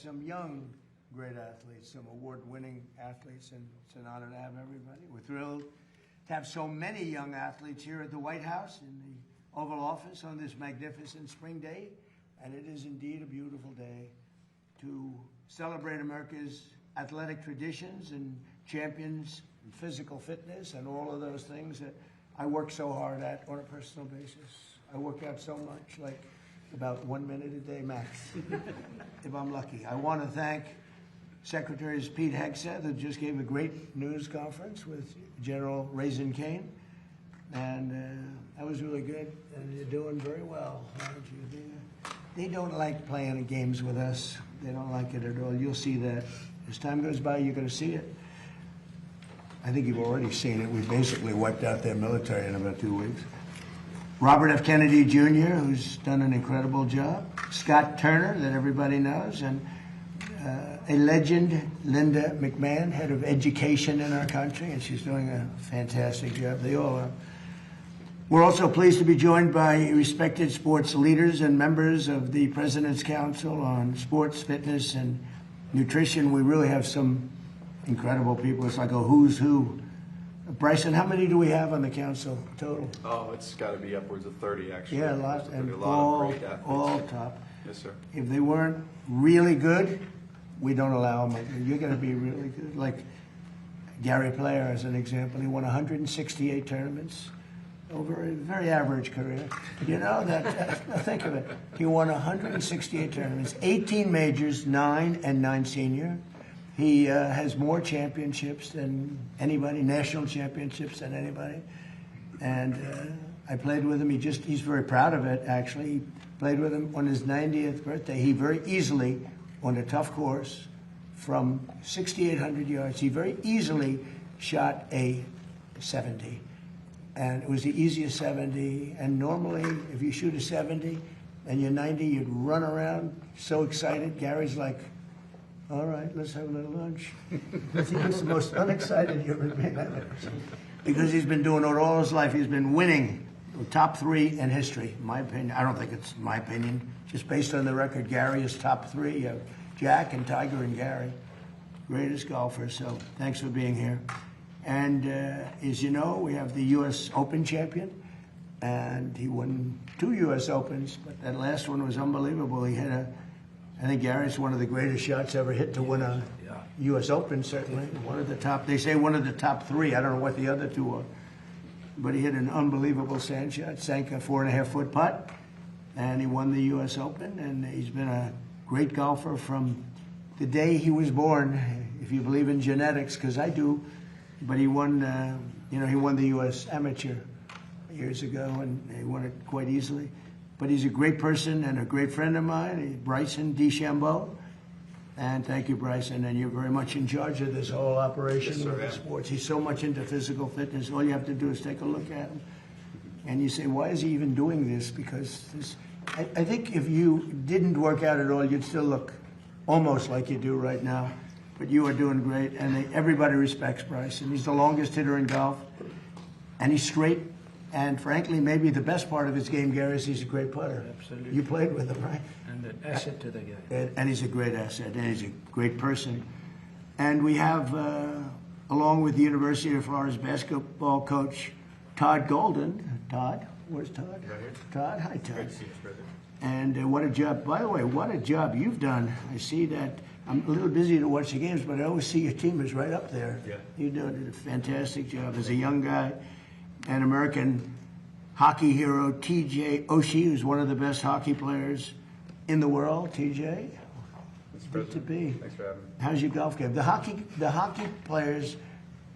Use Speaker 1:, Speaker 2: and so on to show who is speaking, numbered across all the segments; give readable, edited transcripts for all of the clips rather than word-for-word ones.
Speaker 1: Some young, great athletes, some award-winning athletes, and it's an honor to have everybody. We're thrilled to have so many young athletes here at the White House in the Oval Office on this magnificent spring day, and it is indeed a beautiful day to celebrate America's athletic traditions and champions in physical fitness and all of those things that I work so hard at on a personal basis. I work out so much, like about 1 minute a day max, if I'm lucky. I want to thank Secretary Pete Hegseth, who just gave a great news conference with General Raisin Kane, and that was really good, and you're doing very well, aren't you? They don't like playing games with us. They don't like it at all. You'll see that. As time goes by, you're going to see it. I think you've already seen it. We basically wiped out their military in about 2 weeks. Robert F. Kennedy Jr., who's done an incredible job. Scott Turner, that everybody knows, and a legend, Linda McMahon, head of education in our country, and she's doing a fantastic job. They all are. We're also pleased to be joined by respected sports leaders and members of the President's Council on Sports, Fitness, and Nutrition. We really have some incredible people. It's like a who's who. Bryson, how many do we have on the council total?
Speaker 2: Oh, it's got to be upwards of 30, actually.
Speaker 1: Yeah, a lot, and
Speaker 2: a lot of great athletes.
Speaker 1: all top.
Speaker 2: Yes, sir.
Speaker 1: If they weren't really good, we don't allow them. You're going to be really good. Like Gary Player, as an example, he won 168 tournaments over a very average career. You know, think of it. He won 168 tournaments, 18 majors, 9 senior. He has more championships than anybody, national championships than anybody. And I played with him. He's very proud of it, actually. He played with him on his 90th birthday. He very easily, on a tough course, from 6,800 yards, he very easily shot a 70. And it was the easiest 70. And normally, if you shoot a 70 and you're 90, you'd run around so excited. Gary's like, all right, let's have a little lunch. He's the most unexcited human being I've ever seen. Because he's been doing it all his life. He's been winning top 3 in history, in my opinion. I don't think it's my opinion. Just based on the record, Gary is top 3. Jack and Tiger and Gary, greatest golfers. So thanks for being here. And as you know, we have the U.S. Open champion. And he won 2 U.S. Opens. But that last one was unbelievable. He had I think Gary's one of the greatest shots ever hit to win a U.S. Open, certainly. One of the top, they say one of the top 3. I don't know what the other 2 are. But he hit an unbelievable sand shot, sank a 4.5-foot putt, and he won the U.S. Open. And he's been a great golfer from the day he was born, if you believe in genetics, because I do. But he won, he won the U.S. Amateur years ago, and he won it quite easily. But he's a great person and a great friend of mine, Bryson DeChambeau. And thank you, Bryson. And you're very much in charge of this whole operation
Speaker 2: yes, sir,
Speaker 1: with the sports. He's so much into physical fitness. All you have to do is take a look at him. And you say, why is he even doing this? Because I think if you didn't work out at all, you'd still look almost like you do right now. But you are doing great. And everybody respects Bryson. He's the longest hitter in golf. And he's straight. And frankly, maybe the best part of his game, Gary, is he's a great putter.
Speaker 3: Absolutely.
Speaker 1: You played with him, right?
Speaker 3: And an asset to the game.
Speaker 1: And he's a great asset, and he's a great person. And we have, along with the University of Florida's basketball coach, Todd Golden. Todd, where's Todd?
Speaker 2: Right here.
Speaker 1: Todd, hi, Todd.
Speaker 2: Great to see you, brother.
Speaker 1: And what a job, by the way, what a job you've done. I see that. I'm a little busy to watch the games, but I always see your team is right up there.
Speaker 2: Yeah.
Speaker 1: You did a fantastic job as a young guy. An American hockey hero, T.J. Oshie, who's one of the best hockey players in the world. T.J., good to be.
Speaker 2: Thanks for having me.
Speaker 1: How's your golf game? The hockey players,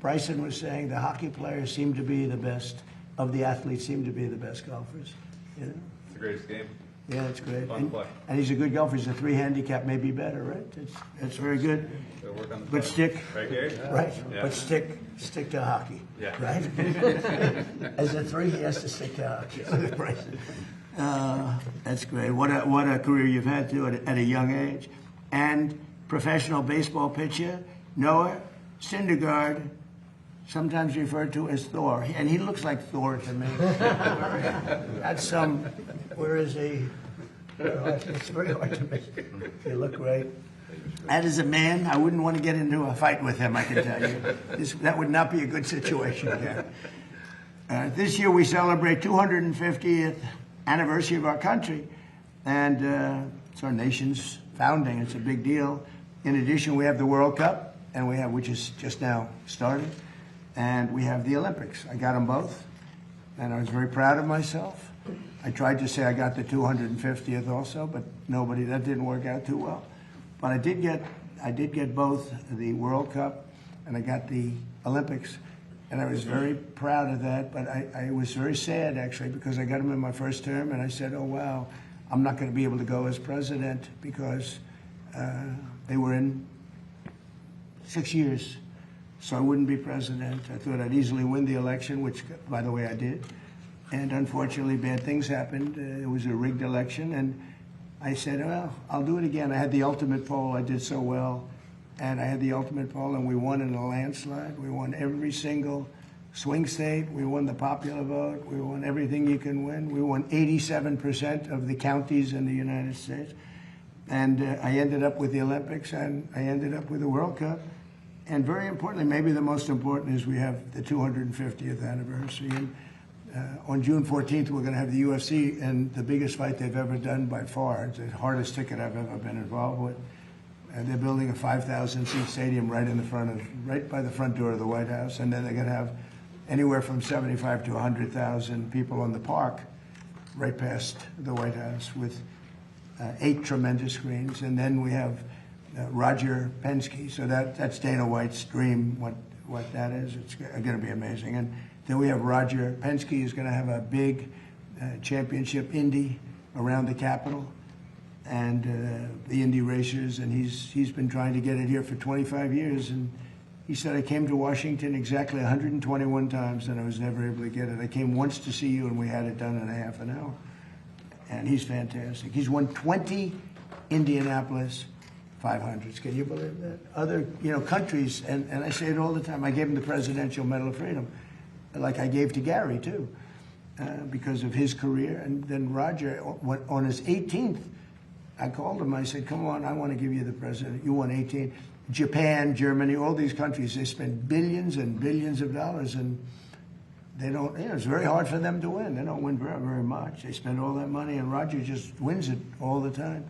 Speaker 1: Bryson was saying, the hockey players seem to be the best, of the athletes seem to be the best golfers. You know?
Speaker 2: It's the greatest game.
Speaker 1: Yeah, it's great.
Speaker 2: Fun to play.
Speaker 1: And he's a good golfer. He's a 3 handicap, maybe better, right? It's very good.
Speaker 2: So work on the
Speaker 1: But
Speaker 2: putt.
Speaker 1: stick.
Speaker 2: Right, Gary?
Speaker 1: Right,
Speaker 2: Yeah.
Speaker 1: but stick to hockey.
Speaker 2: Yeah.
Speaker 1: Right? As a 3, he has to stick to hockey. That's great. What a career you've had, too, at a young age. And professional baseball pitcher, Noah Syndergaard, sometimes referred to as Thor. And he looks like Thor to me. That's where is he? It's very hard to make. You look great. And as a man, I wouldn't want to get into a fight with him, I can tell you. That would not be a good situation, Gary. This year we celebrate 250th anniversary of our country, and it's our nation's founding. It's a big deal. In addition, we have the World Cup, and which is just now started, and we have the Olympics. I got them both, and I was very proud of myself. I tried to say I got the 250th also, but that didn't work out too well. But I did get both the World Cup and I got the Olympics, and I was very proud of that. But I was very sad actually because I got them in my first term, and I said, "Oh wow, I'm not going to be able to go as president because they were in 6 years, so I wouldn't be president." I thought I'd easily win the election, which, by the way, I did. And unfortunately, bad things happened. It was a rigged election, and I said, well, I'll do it again. I had the ultimate poll. I did so well, and I had the ultimate poll, and we won in a landslide. We won every single swing state. We won the popular vote. We won everything you can win. We won 87% of the counties in the United States. And I ended up with the Olympics, and I ended up with the World Cup. And very importantly, maybe the most important, is we have the 250th anniversary. And on June 14th, we're going to have the UFC, and the biggest fight they've ever done by far. It's the hardest ticket I've ever been involved with. And they're building a 5,000-seat stadium right by the front door of the White House, and then they're going to have anywhere from 75 to 100,000 people on the park right past the White House with 8 tremendous screens. And then we have Roger Penske. So that's Dana White's dream, what that is. It's going to be amazing. And then we have Roger Penske is going to have a big championship Indy around the Capitol, and the Indy racers, and he's been trying to get it here for 25 years. And he said, I came to Washington exactly 121 times, and I was never able to get it. I came once to see you, and we had it done in a half an hour. And he's fantastic. He's won 20 Indianapolis 500s. Can you believe that? Other countries, and I say it all the time, I gave him the Presidential Medal of Freedom, like I gave to Gary, too, because of his career. And then Roger, on his 18th, I called him. I said, come on, I want to give you the president. You won 18. Japan, Germany, all these countries, they spend billions and billions of dollars, and they don't, it's very hard for them to win. They don't win very, very much. They spend all that money, and Roger just wins it all the time.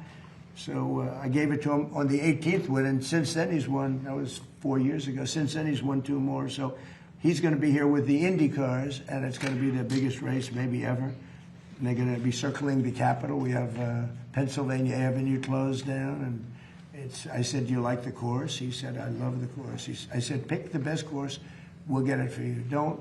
Speaker 1: So I gave it to him on the 18th win, and since then he's won, that was 4 years ago, since then he's won 2 more. So he's going to be here with the Indy cars, and it's going to be their biggest race maybe ever. And they're going to be circling the Capitol. We have Pennsylvania Avenue closed down, and I said, do you like the course? He said, I love the course. I said, pick the best course. We'll get it for you. Don't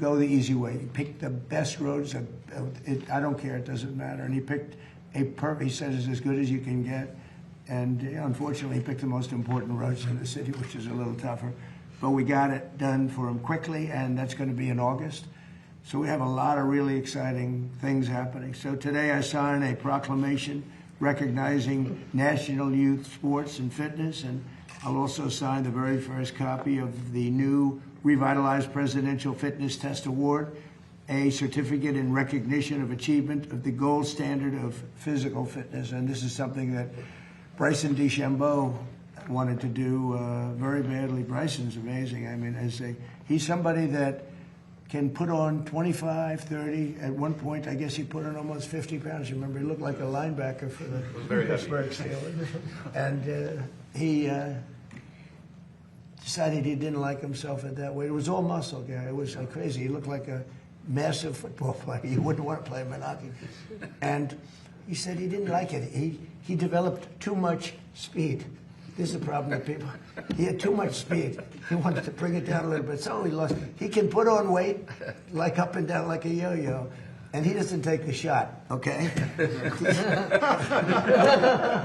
Speaker 1: go the easy way. Pick the best roads. I don't care. It doesn't matter. And he picked he said it's as good as you can get. And unfortunately, he picked the most important roads in the city, which is a little tougher. But we got it done for him quickly, and that's going to be in August. So we have a lot of really exciting things happening. So today I signed a proclamation recognizing National Youth Sports and Fitness, and I'll also sign the very first copy of the new Revitalized Presidential Fitness Test Award, a certificate in recognition of achievement of the gold standard of physical fitness. And this is something that Bryson DeChambeau wanted to do very badly. Bryson's amazing. I mean, he's somebody that can put on 25, 30. At one point, I guess he put on almost 50 pounds. You remember, he looked like a linebacker for the Pittsburgh Steelers. And he decided he didn't like himself at that weight. It was all muscle, guy. It was like crazy. He looked like a massive football player. You wouldn't want to play him in hockey. And he said he didn't like it. He developed too much speed. This is the problem with people. He had too much speed. He wanted to bring it down a little bit, so he lost. He can put on weight, like up and down like a yo-yo, and he doesn't take a shot, okay? He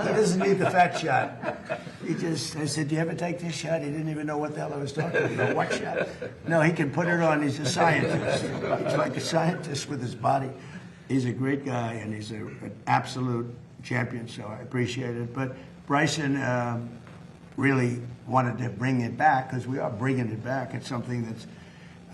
Speaker 1: doesn't need the fat shot. I said, do you ever take this shot? He didn't even know what the hell I was talking about. What shot? No, he can put it on. He's a scientist. He's like a scientist with his body. He's a great guy, and he's an absolute champion, so I appreciate it. But Bryson really wanted to bring it back, because we are bringing it back. It's something that's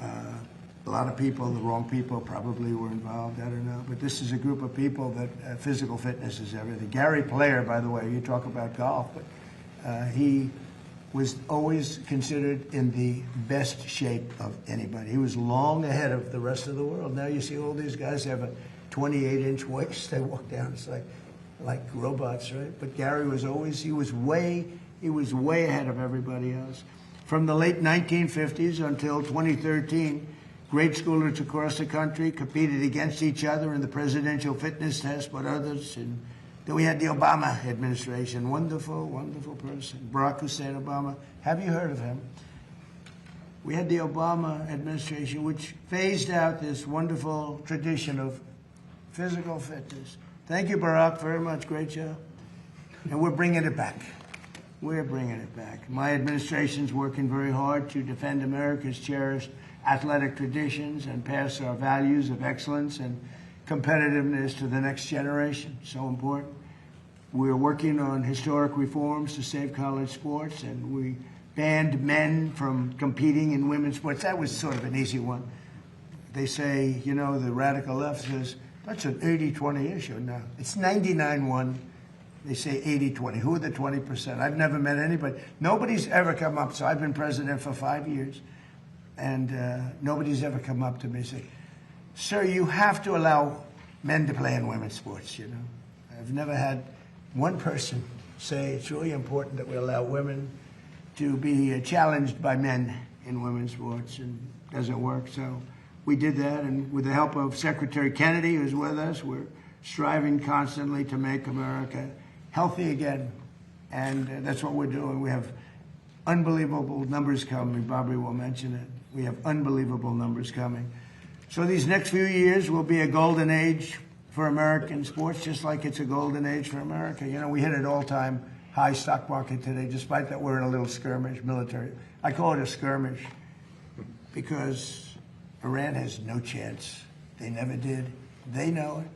Speaker 1: a lot of people, the wrong people probably were involved, I don't know. But this is a group of people that physical fitness is everything. Gary Player, by the way, you talk about golf, but He was always considered in the best shape of anybody. He was long ahead of the rest of the world. Now you see all these guys have a 28-inch waist. They walk down, it's like robots, right? But Gary was always, he was way ahead of everybody else. From the late 1950s until 2013, grade schoolers across the country competed against each other in the presidential fitness test, but others. And then we had the Obama administration. Wonderful, wonderful person. Barack Hussein Obama. Have you heard of him? We had the Obama administration, which phased out this wonderful tradition of physical fitness. Thank you, Barack, very much. Great job. And we're bringing it back. We're bringing it back. My administration's working very hard to defend America's cherished athletic traditions and pass our values of excellence and competitiveness to the next generation. So important. We're working on historic reforms to save college sports, and we banned men from competing in women's sports. That was sort of an easy one. They say, you know, the radical left says, that's an 80-20 issue. No, it's 99-1. They say 80-20. Who are the 20%? I've never met anybody. Nobody's ever come up. So I've been president for 5 years, and nobody's ever come up to me and say, sir, you have to allow men to play in women's sports, you know. I've never had one person say it's really important that we allow women to be challenged by men in women's sports, and it doesn't work. So we did that, and with the help of Secretary Kennedy, who's with us, we're striving constantly to make America healthy again, and that's what we're doing. We have unbelievable numbers coming. Bobby will mention it. We have unbelievable numbers coming. So these next few years will be a golden age for American sports, just like it's a golden age for America. You know, we hit an all-time high stock market today, despite that we're in a little skirmish, military. I call it a skirmish because Iran has no chance. They never did. They know it.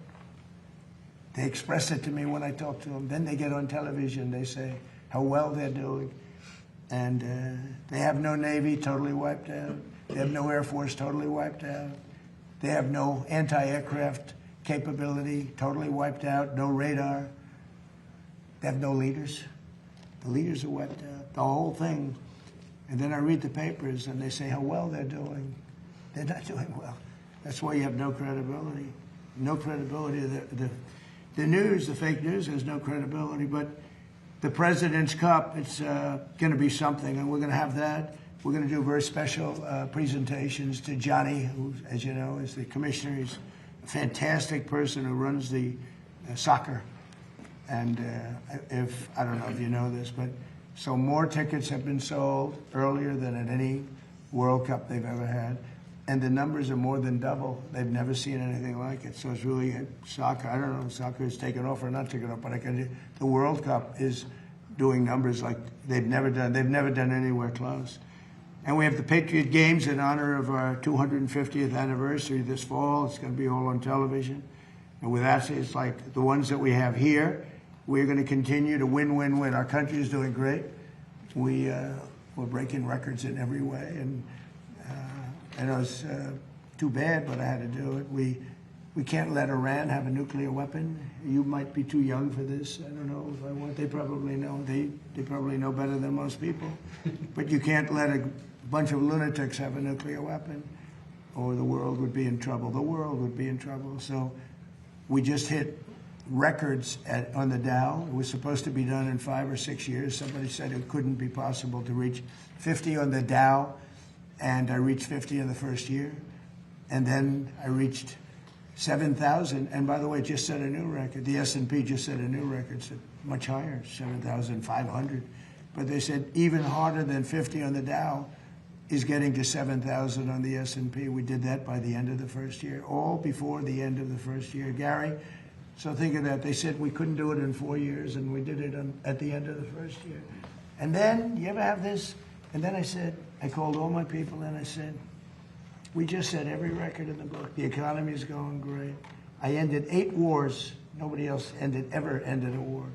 Speaker 1: They express it to me when I talk to them. Then they get on television. They say how well they're doing. And they have no Navy, totally wiped out. They have no Air Force, totally wiped out. They have no anti-aircraft capability, totally wiped out, no radar. They have no leaders. The leaders are wiped out, the whole thing. And then I read the papers and they say how well they're doing. They're not doing well. That's why you have no credibility. No credibility. The news, the fake news has no credibility, but the President's Cup, it's going to be something, and we're going to have that. We're going to do very special presentations to Johnny, who, as you know, is the commissioner. He's a fantastic person who runs the soccer. And I don't know if you know this, but so more tickets have been sold earlier than at any World Cup they've ever had. And the numbers are more than double. They've never seen anything like it. So it's really soccer. I don't know if soccer is taken off or not taken off, but I can. The World Cup is doing numbers like they've never done. They've never done anywhere close. And we have the Patriot Games in honor of our 250th anniversary this fall. It's going to be all on television. And with that, it's like the ones that we have here. We're going to continue to win, win, win. Our country is doing great. We're breaking records in every way. And I know it's too bad, but I had to do it. We can't let Iran have a nuclear weapon. You might be too young for this. I don't know if I want. They probably know. They probably know better than most people. But you can't let a bunch of lunatics have a nuclear weapon, or the world would be in trouble. The world would be in trouble. So we just hit records on the Dow. It was supposed to be done in 5 or 6 years. Somebody said it couldn't be possible to reach 50 on the Dow, and I reached 50 in the first year. And then I reached 7,000, and by the way, just set a new record. The S&P just set a new record, set much higher, 7,500. But they said even harder than 50 on the Dow is getting to 7,000 on the S&P. We did that by the end of the first year, all before the end of the first year. Gary, so think of that. They said we couldn't do it in 4 years, and we did it at the end of the first year. And then, you ever have this? And then I called all my people and I said, we just set every record in the book. The economy is going great. I ended 8 wars. Nobody else ever ended a war.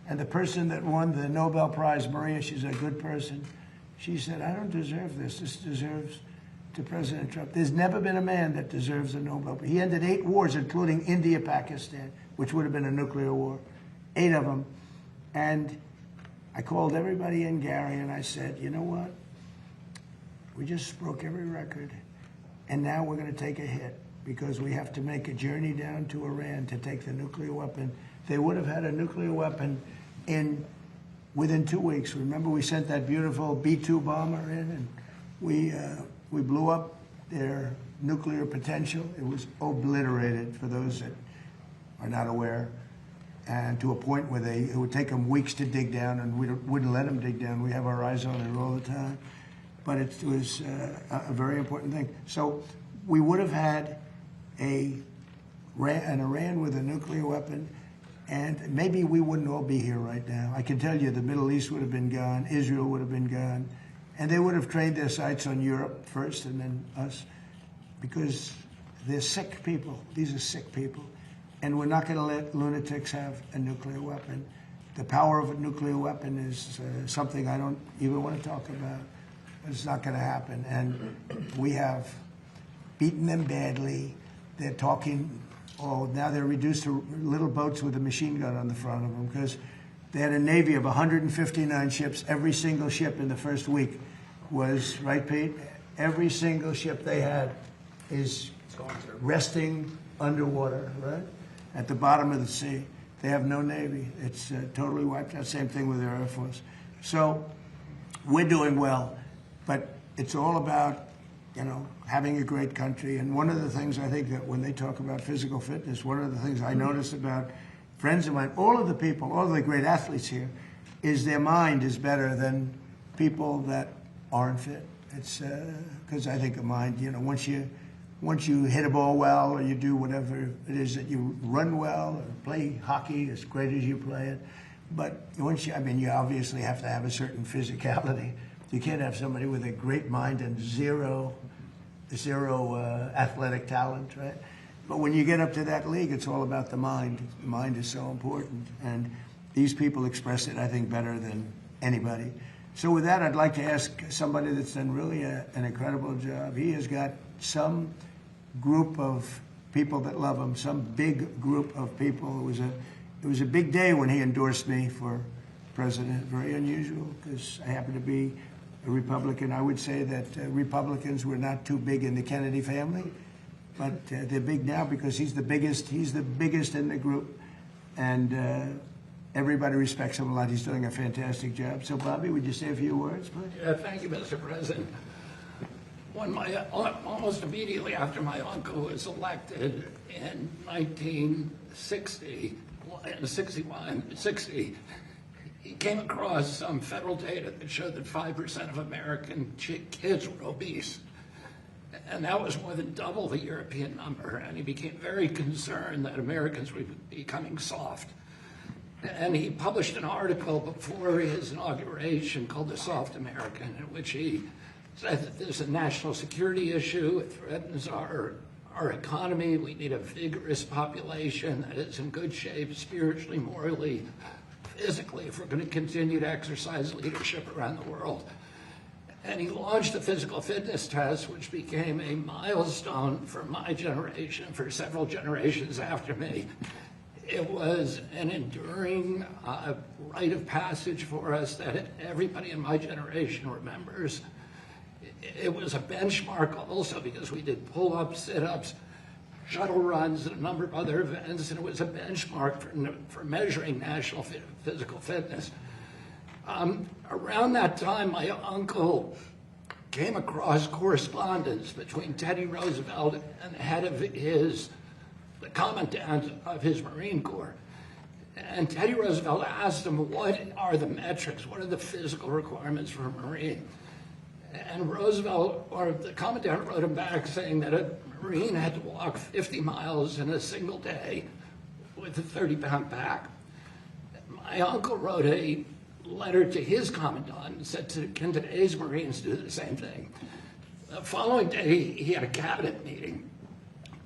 Speaker 1: And the person that won the Nobel Prize, Maria, she's a good person. She said, I don't deserve this. This deserves to President Trump. There's never been a man that deserves a Nobel Prize. He ended 8 wars, including India, Pakistan, which would have been a nuclear war. 8 of them. And I called everybody in Gary and I said, you know what? We just broke every record, and now we're going to take a hit because we have to make a journey down to Iran to take the nuclear weapon. They would have had a nuclear weapon within 2 weeks. Remember, we sent that beautiful B-2 bomber in, and we blew up their nuclear potential. It was obliterated, for those that are not aware, and to a point where it would take them weeks to dig down, and we wouldn't let them dig down. We have our eyes on it all the time. But it was a very important thing. So we would have had an Iran with a nuclear weapon, and maybe we wouldn't all be here right now. I can tell you the Middle East would have been gone, Israel would have been gone, and they would have trained their sights on Europe first and then us, because they're sick people. These are sick people. And we're not going to let lunatics have a nuclear weapon. The power of a nuclear weapon is something I don't even want to talk about. It's not going to happen. And we have beaten them badly. They're talking, now they're reduced to little boats with a machine gun on the front of them because they had a Navy of 159 ships. Every single ship in the first week was, right, Pete? Every single ship they had is resting underwater, right? At the bottom of the sea. They have no Navy. It's totally wiped out. Same thing with their Air Force. So we're doing well. But it's all about, having a great country. And one of the things I think that when they talk about physical fitness, one of the things I notice about friends of mine, all of the people, all of the great athletes here, is their mind is better than people that aren't fit. It's because I think a mind, once you hit a ball well, or you do whatever it is that you run well, or play hockey as great as you play it. But once you obviously have to have a certain physicality. You can't have somebody with a great mind and zero athletic talent, right? But when you get up to that league, it's all about the mind. The mind is so important. And these people express it, I think, better than anybody. So with that, I'd like to ask somebody that's done really an incredible job. He has got some group of people that love him, some big group of people. It was a big day when he endorsed me for president. Very unusual, because I happen to be a Republican. I would say that Republicans were not too big in the Kennedy family, but they're big now because he's the biggest in the group, and everybody respects him a lot. He's doing a fantastic job. So, Bobby, would you say a few words, please?
Speaker 4: Yeah, thank you, Mr. President. Almost immediately after my uncle was elected in 1960, he came across some federal data that showed that 5% of American kids were obese. And that was more than double the European number. And he became very concerned that Americans were becoming soft. And he published an article before his inauguration called The Soft American, in which he said that there's a national security issue. It threatens our economy. We need a vigorous population that is in good shape spiritually, morally, physically, if we're going to continue to exercise leadership around the world. And he launched the physical fitness test, which became a milestone for my generation, for several generations after me. It was an enduring rite of passage for us that everybody in my generation remembers. It was a benchmark also because we did pull-ups, sit-ups, shuttle runs, and a number of other events, and it was a benchmark for measuring national physical fitness. Around that time, my uncle came across correspondence between Teddy Roosevelt and the head of the commandant of his Marine Corps. And Teddy Roosevelt asked him, what are the metrics? What are the physical requirements for a Marine? And Roosevelt, or the commandant, wrote him back saying that a Marine had to walk 50 miles in a single day with a 30-pound pack. My uncle wrote a letter to his commandant and said, can today's Marines do the same thing? The following day, he had a cabinet meeting.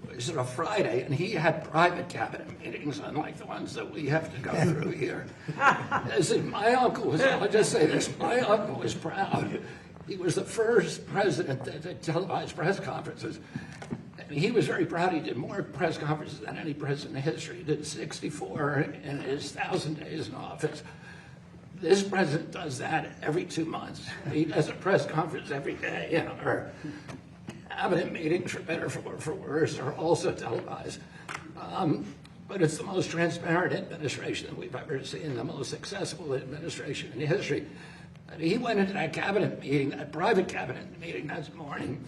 Speaker 4: It was on a Friday, and he had private cabinet meetings, unlike the ones that we have to go through here. My uncle was, I'll just say this, my uncle was proud. He was the first president that did televised press conferences. And he was very proud. He did more press conferences than any president in history. He did 64 in his 1,000 days in office. This president does that every 2 months. He does a press conference every day, you know, or cabinet meetings, for better or for worse, are also televised. But it's the most transparent administration that we've ever seen, the most successful administration in history. And he went into that cabinet meeting, that private cabinet meeting that morning,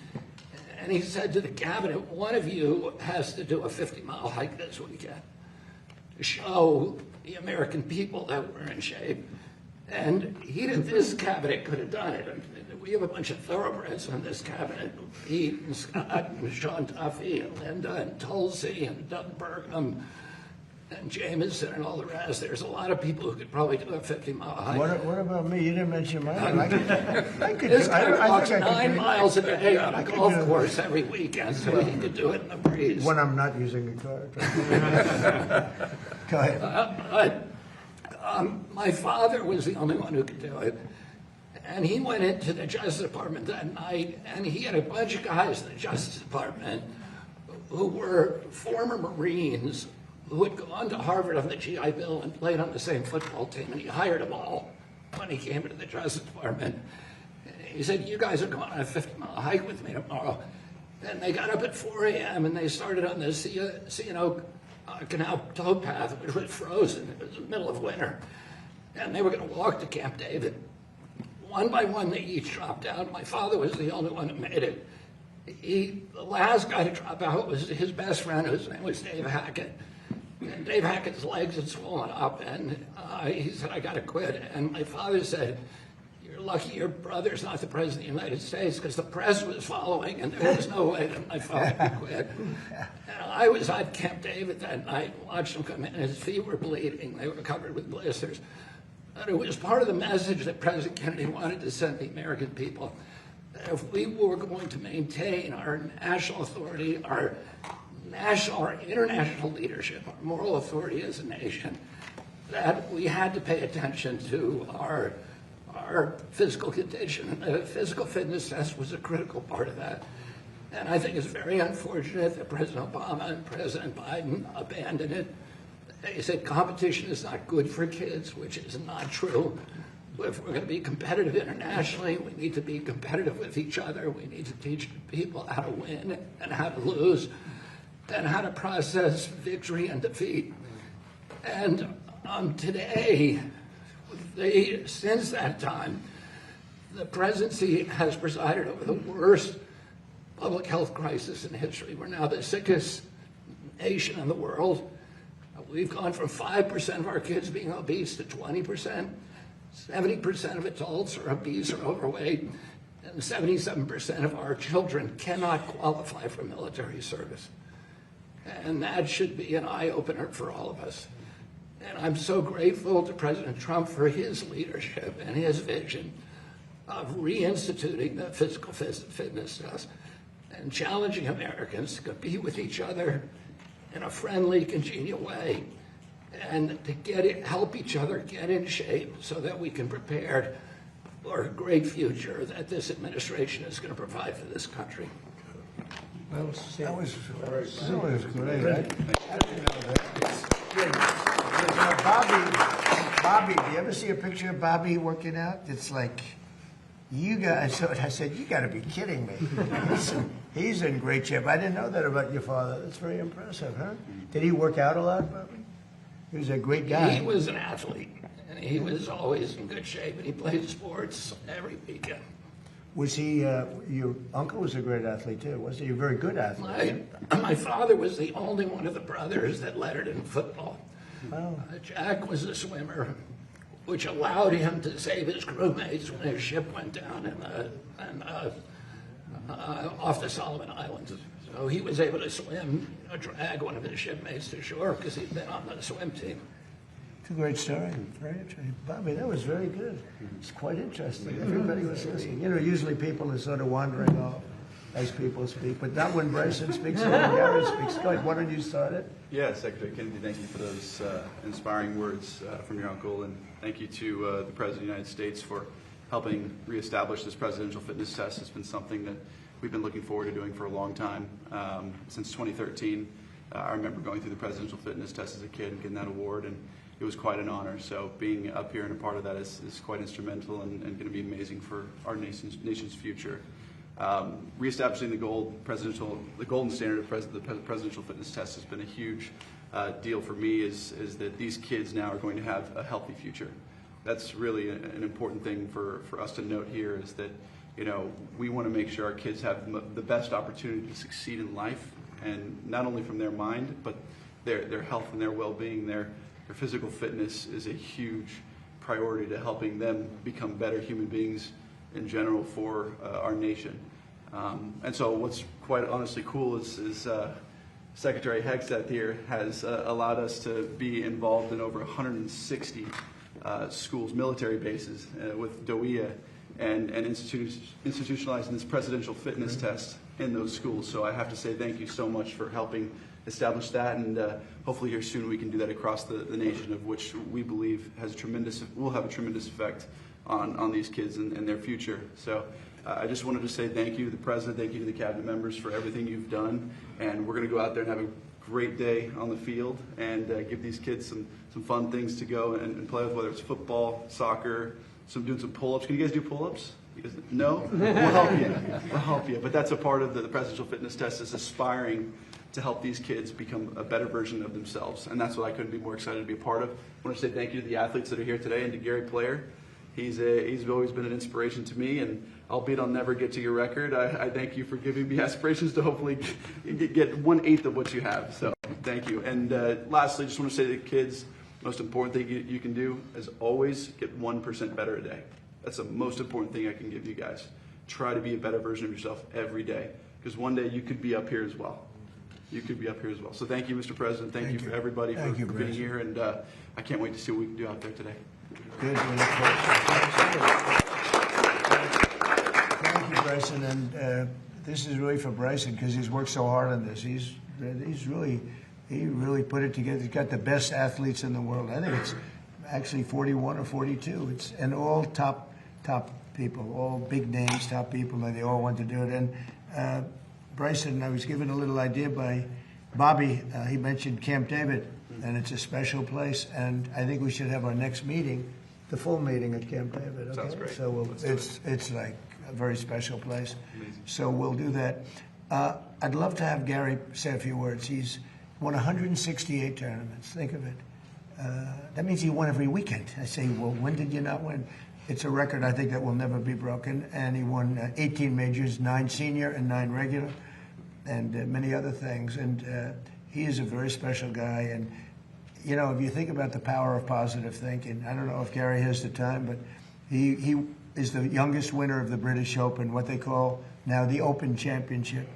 Speaker 4: and he said to the cabinet, one of you has to do a 50-mile hike this weekend to show the American people that we're in shape. And this cabinet could have done it. We have a bunch of thoroughbreds in this cabinet. Pete and Scott and Sean Duffy and Linda and Tulsi and Doug Burkham and Jameson and all the rest. There's a lot of people who could probably do a 50-mile hike.
Speaker 1: What about me? You didn't mention mine. I could
Speaker 4: This
Speaker 1: do
Speaker 4: guy walks
Speaker 1: I think
Speaker 4: 9 miles a day on a
Speaker 1: could
Speaker 4: golf
Speaker 1: do it.
Speaker 4: course every weekend, so he could do it in the breeze.
Speaker 1: when I'm not using a car. Go ahead.
Speaker 4: My father was the only one who could do it. And he went into the Justice Department that night, and he had a bunch of guys in the Justice Department who were former Marines who had gone to Harvard on the GI Bill and played on the same football team, and he hired them all when he came into the Justice Department. He said, you guys are going on a 50-mile hike with me tomorrow. And they got up at 4 a.m. and they started on the C&O Canal towpath, which was frozen. It was the middle of winter. And they were going to walk to Camp David. One by one, they each dropped out. My father was the only one who made it. The last guy to drop out was his best friend, whose name was Dave Hackett. And Dave Hackett's legs had swollen up, and he said, I got to quit. And my father said, you're lucky your brother's not the president of the United States, because the press was following, and there was no way that my father could quit. And I was at Camp David that night, watched him come in. His feet were bleeding. They were covered with blisters. But it was part of the message that President Kennedy wanted to send the American people. That if we were going to maintain our national authority, our international leadership, our moral authority as a nation, that we had to pay attention to our physical condition. The physical fitness test was a critical part of that. And I think it's very unfortunate that President Obama and President Biden abandoned it. They said competition is not good for kids, which is not true. If we're going to be competitive internationally, we need to be competitive with each other. We need to teach people how to win and how to lose and how to process victory and defeat. And today, since that time, the presidency has presided over the worst public health crisis in history. We're now the sickest nation in the world. We've gone from 5% of our kids being obese to 20%. 70% of adults are obese or overweight, and 77% of our children cannot qualify for military service. And that should be an eye-opener for all of us. And I'm so grateful to President Trump for his leadership and his vision of reinstituting the physical fitness test and challenging Americans to compete with each other in a friendly, congenial way, and to help each other get in shape so that we can prepare for a great future that this administration is going to provide for this country.
Speaker 1: That was great. I didn't know that. Bobby, do you ever see a picture of Bobby working out? It's like, you guys, I said, you got to be kidding me. He's in great shape. I didn't know that about your father. That's very impressive, huh? Did he work out a lot, Bobby? He was a great guy.
Speaker 4: He was an athlete, and he was always in good shape, and he played sports every weekend.
Speaker 1: Was he, your uncle was a great athlete too, wasn't he? A very good athlete.
Speaker 4: My father was the only one of the brothers that lettered in football.
Speaker 1: Oh.
Speaker 4: Jack was a swimmer, which allowed him to save his crewmates when his ship went down off the Solomon Islands. So he was able to swim, drag one of his shipmates to shore because he'd been on the swim team.
Speaker 1: It's a great story. Very interesting. Bobby, that was very good. It's quite interesting. Everybody was listening. You know, usually people are sort of wandering off as people speak, but not when Bryson speaks or when Gary speaks. Go ahead, why don't you start it?
Speaker 2: Yeah, Secretary Kennedy, thank you for those inspiring words from your uncle, and thank you to the President of the United States for helping reestablish this presidential fitness test. It's been something that we've been looking forward to doing for a long time. Since 2013, I remember going through the presidential fitness test as a kid and getting that award, and it was quite an honor. So being up here and a part of that is quite instrumental and going to be amazing for our nation's future. Reestablishing the golden standard of the presidential fitness test has been a huge deal for me. Is that these kids now are going to have a healthy future. That's really an important thing for us to note here. Is that we want to make sure our kids have the best opportunity to succeed in life, and not only from their mind, but their health and their well-being. Their physical fitness is a huge priority to helping them become better human beings in general for our nation. And so what's quite honestly cool is Secretary Hegseth here has allowed us to be involved in over 160 schools, military bases with DOEA, and institutionalizing this presidential fitness test in those schools. So I have to say thank you so much for helping establish that, and hopefully here soon we can do that across the nation, of which we believe will have a tremendous effect on these kids and their future. So I just wanted to say thank you to the President, thank you to the Cabinet members for everything you've done, and we're going to go out there and have a great day on the field and give these kids some fun things to go and play with, whether it's football, soccer, doing some pull-ups. Can you guys do pull-ups? No? We'll help you. We'll help you. But that's a part of the presidential fitness test, is aspiring to help these kids become a better version of themselves. And that's what I couldn't be more excited to be a part of. I want to say thank you to the athletes that are here today, and to Gary Player. He's always been an inspiration to me, and albeit I'll never get to your record, I thank you for giving me aspirations to hopefully get 1/8 of what you have. So thank you. And lastly, just want to say to the kids, most important thing you can do is always get 1% better a day. That's the most important thing I can give you guys. Try to be a better version of yourself every day, because one day you could be up here as well. You could be up here as well. So thank you, Mr. President. Thank you for everybody for being here, and I can't wait to see what we can do out there today.
Speaker 1: Good. Thank you, Bryson. And this is really for Bryson, because he's worked so hard on this. He really put it together. He's got the best athletes in the world. I think it's actually 41 or 42. And all top people, all big names, top people, and they all want to do it. And Bryson, I was given a little idea by Bobby. He mentioned Camp David, and it's a special place. And I think we should have our next meeting, the full meeting at Camp David. Okay?
Speaker 2: Sounds great.
Speaker 1: So it's like a very special place.
Speaker 2: Amazing.
Speaker 1: So we'll do that. I'd love to have Gary say a few words. He's won 168 tournaments. Think of it. That means he won every weekend. I say, well, when did you not win? It's a record, I think, that will never be broken. And he won 18 majors, 9 senior and 9 regular, and many other things. And he is a very special guy. And, if you think about the power of positive thinking, I don't know if Gary has the time, but he is the youngest winner of the British Open, what they call now the Open Championship.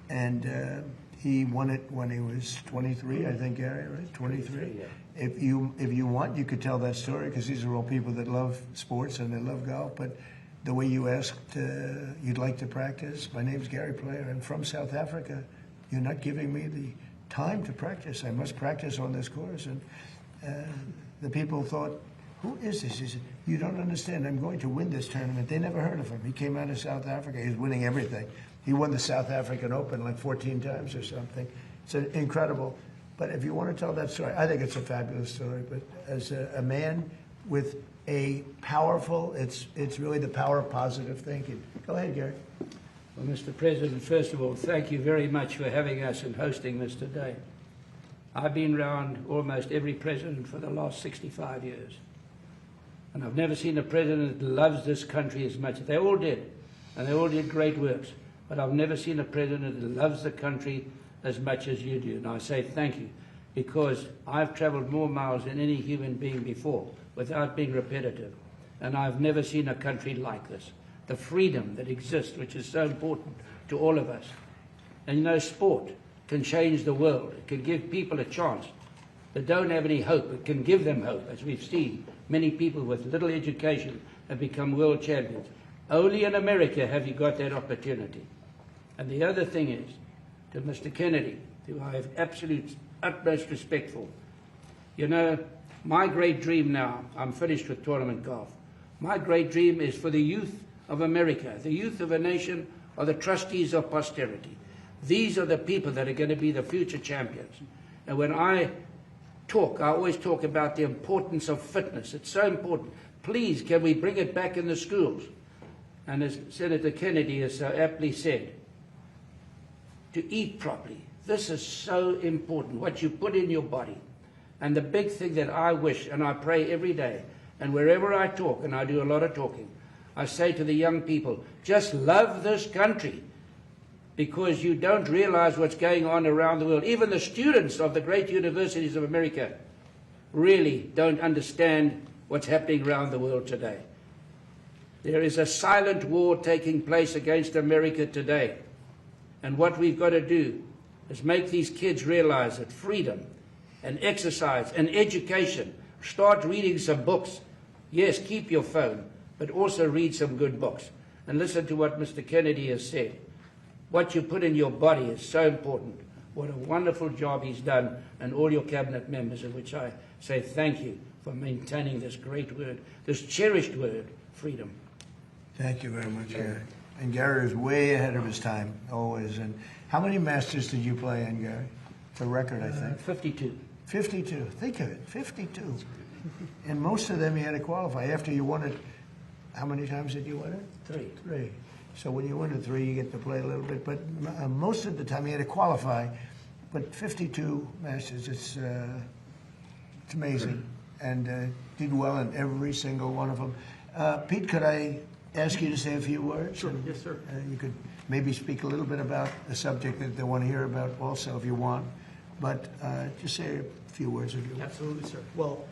Speaker 1: And he won it when he was 23, I think, Gary, right? 23. Yeah. If you want, you could tell that story, because these are all people that love sports and they love golf. But the way you asked, you'd like to practice. My name's Gary Player. I'm from South Africa. You're not giving me the time to practice. I must practice on this course. And the people thought, who is this? He said, you don't understand. I'm going to win this tournament. They never heard of him. He came out of South Africa. He was winning everything. He won the South African Open like 14 times or something. It's incredible. But if you want to tell that story, I think it's a fabulous story. But as a man with a powerful, it's really the power of positive thinking. Go ahead, Gary.
Speaker 3: Well, Mr. President, first of all, thank you very much for having us and hosting this today. I've been around almost every president for the last 65 years. And I've never seen a president that loves this country as much. They all did, and they all did great works. But I've never seen a president that loves the country as much as you do. And I say thank you, because I've traveled more miles than any human being before without being repetitive. And I've never seen a country like this. The freedom that exists, which is so important to all of us. And sport can change the world. It can give people a chance that don't have any hope. It can give them hope, as we've seen. Many people with little education have become world champions. Only in America have you got that opportunity. And the other thing is, to Mr. Kennedy, who I have utmost respect for. My great dream now, I'm finished with tournament golf. My great dream is for the youth of America. The youth of a nation are the trustees of posterity. These are the people that are going to be the future champions. And when I talk. I always talk about the importance of fitness. It's so important. Please, can we bring it back in the schools? And as Senator Kennedy has so aptly said, to eat properly. This is so important, what you put in your body. And the big thing that I wish, and I pray every day, and wherever I talk, and I do a lot of talking, I say to the young people, just love this country, because you don't realize what's going on around the world. Even the students of the great universities of America really don't understand what's happening around the world today. There is a silent war taking place against America today. And what we've got to do is make these kids realize that freedom and exercise and education, start reading some books. Yes, keep your phone, but also read some good books. And listen to what Mr. Kennedy has said. What you put in your body is so important. What a wonderful job he's done, and all your cabinet members, of which I say thank you for maintaining this great word, this cherished word, freedom.
Speaker 1: Thank you very much, Gary. And Gary is way ahead of his time, always. And how many Masters did you play in, Gary? It's a record, I think.
Speaker 3: 52.
Speaker 1: 52. Think of it, 52. And most of them you had to qualify. After you won it, how many times did you win it? 3. So when you win it 3, you get to play a little bit. But most of the time you had to qualify. But 52 Masters, it's amazing. And did well in every single one of them. Pete, could I ask you to say a few words?
Speaker 5: Sure, yes, sir.
Speaker 1: You could maybe speak a little bit about the subject that they want to hear about also, if you want. But just say a few words if you want.
Speaker 5: Absolutely, sir. Well,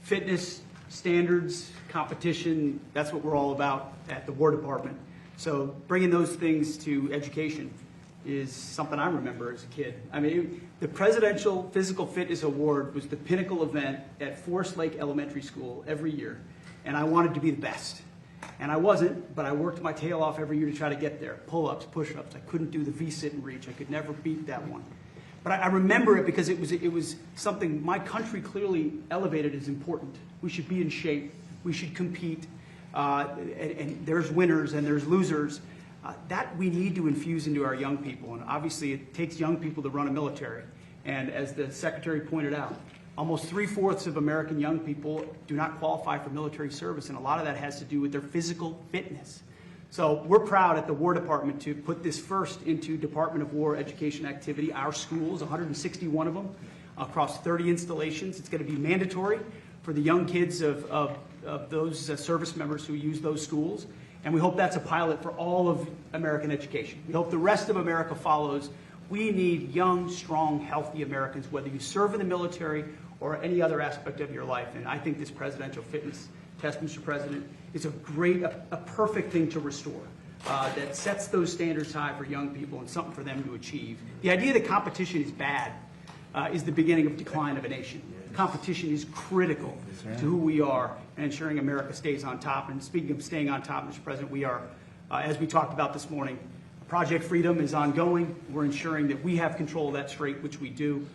Speaker 5: fitness, standards, competition, that's what we're all about at the War Department. So bringing those things to education is something I remember as a kid. I mean, the Presidential Physical Fitness Award was the pinnacle event at Forest Lake Elementary School every year, and I wanted to be the best. And I wasn't, but I worked my tail off every year to try to get there. Pull-ups, push-ups. I couldn't do the V-sit and reach. I could never beat that one. But I remember it because it was something my country clearly elevated as important. We should be in shape. We should compete. And there's winners and there's losers. That we need to infuse into our young people. And obviously it takes young people to run a military. And as the Secretary pointed out, almost 3/4 of American young people do not qualify for military service, and a lot of that has to do with their physical fitness. So we're proud at the War Department to put this first into Department of War education activity. Our schools, 161 of them, across 30 installations. It's going to be mandatory for the young kids of those service members who use those schools, and we hope that's a pilot for all of American education. We hope the rest of America follows. We need young, strong, healthy Americans, whether you serve in the military or any other aspect of your life. And I think this presidential fitness test, Mr. President, is a perfect thing to restore that sets those standards high for young people and something for them to achieve. The idea that competition is bad is the beginning of decline of a nation. Competition is critical to who we are and ensuring America stays on top. And speaking of staying on top, Mr. President, we are, as we talked about this morning, Project Freedom is ongoing. We're ensuring that we have control of that strait, which we do.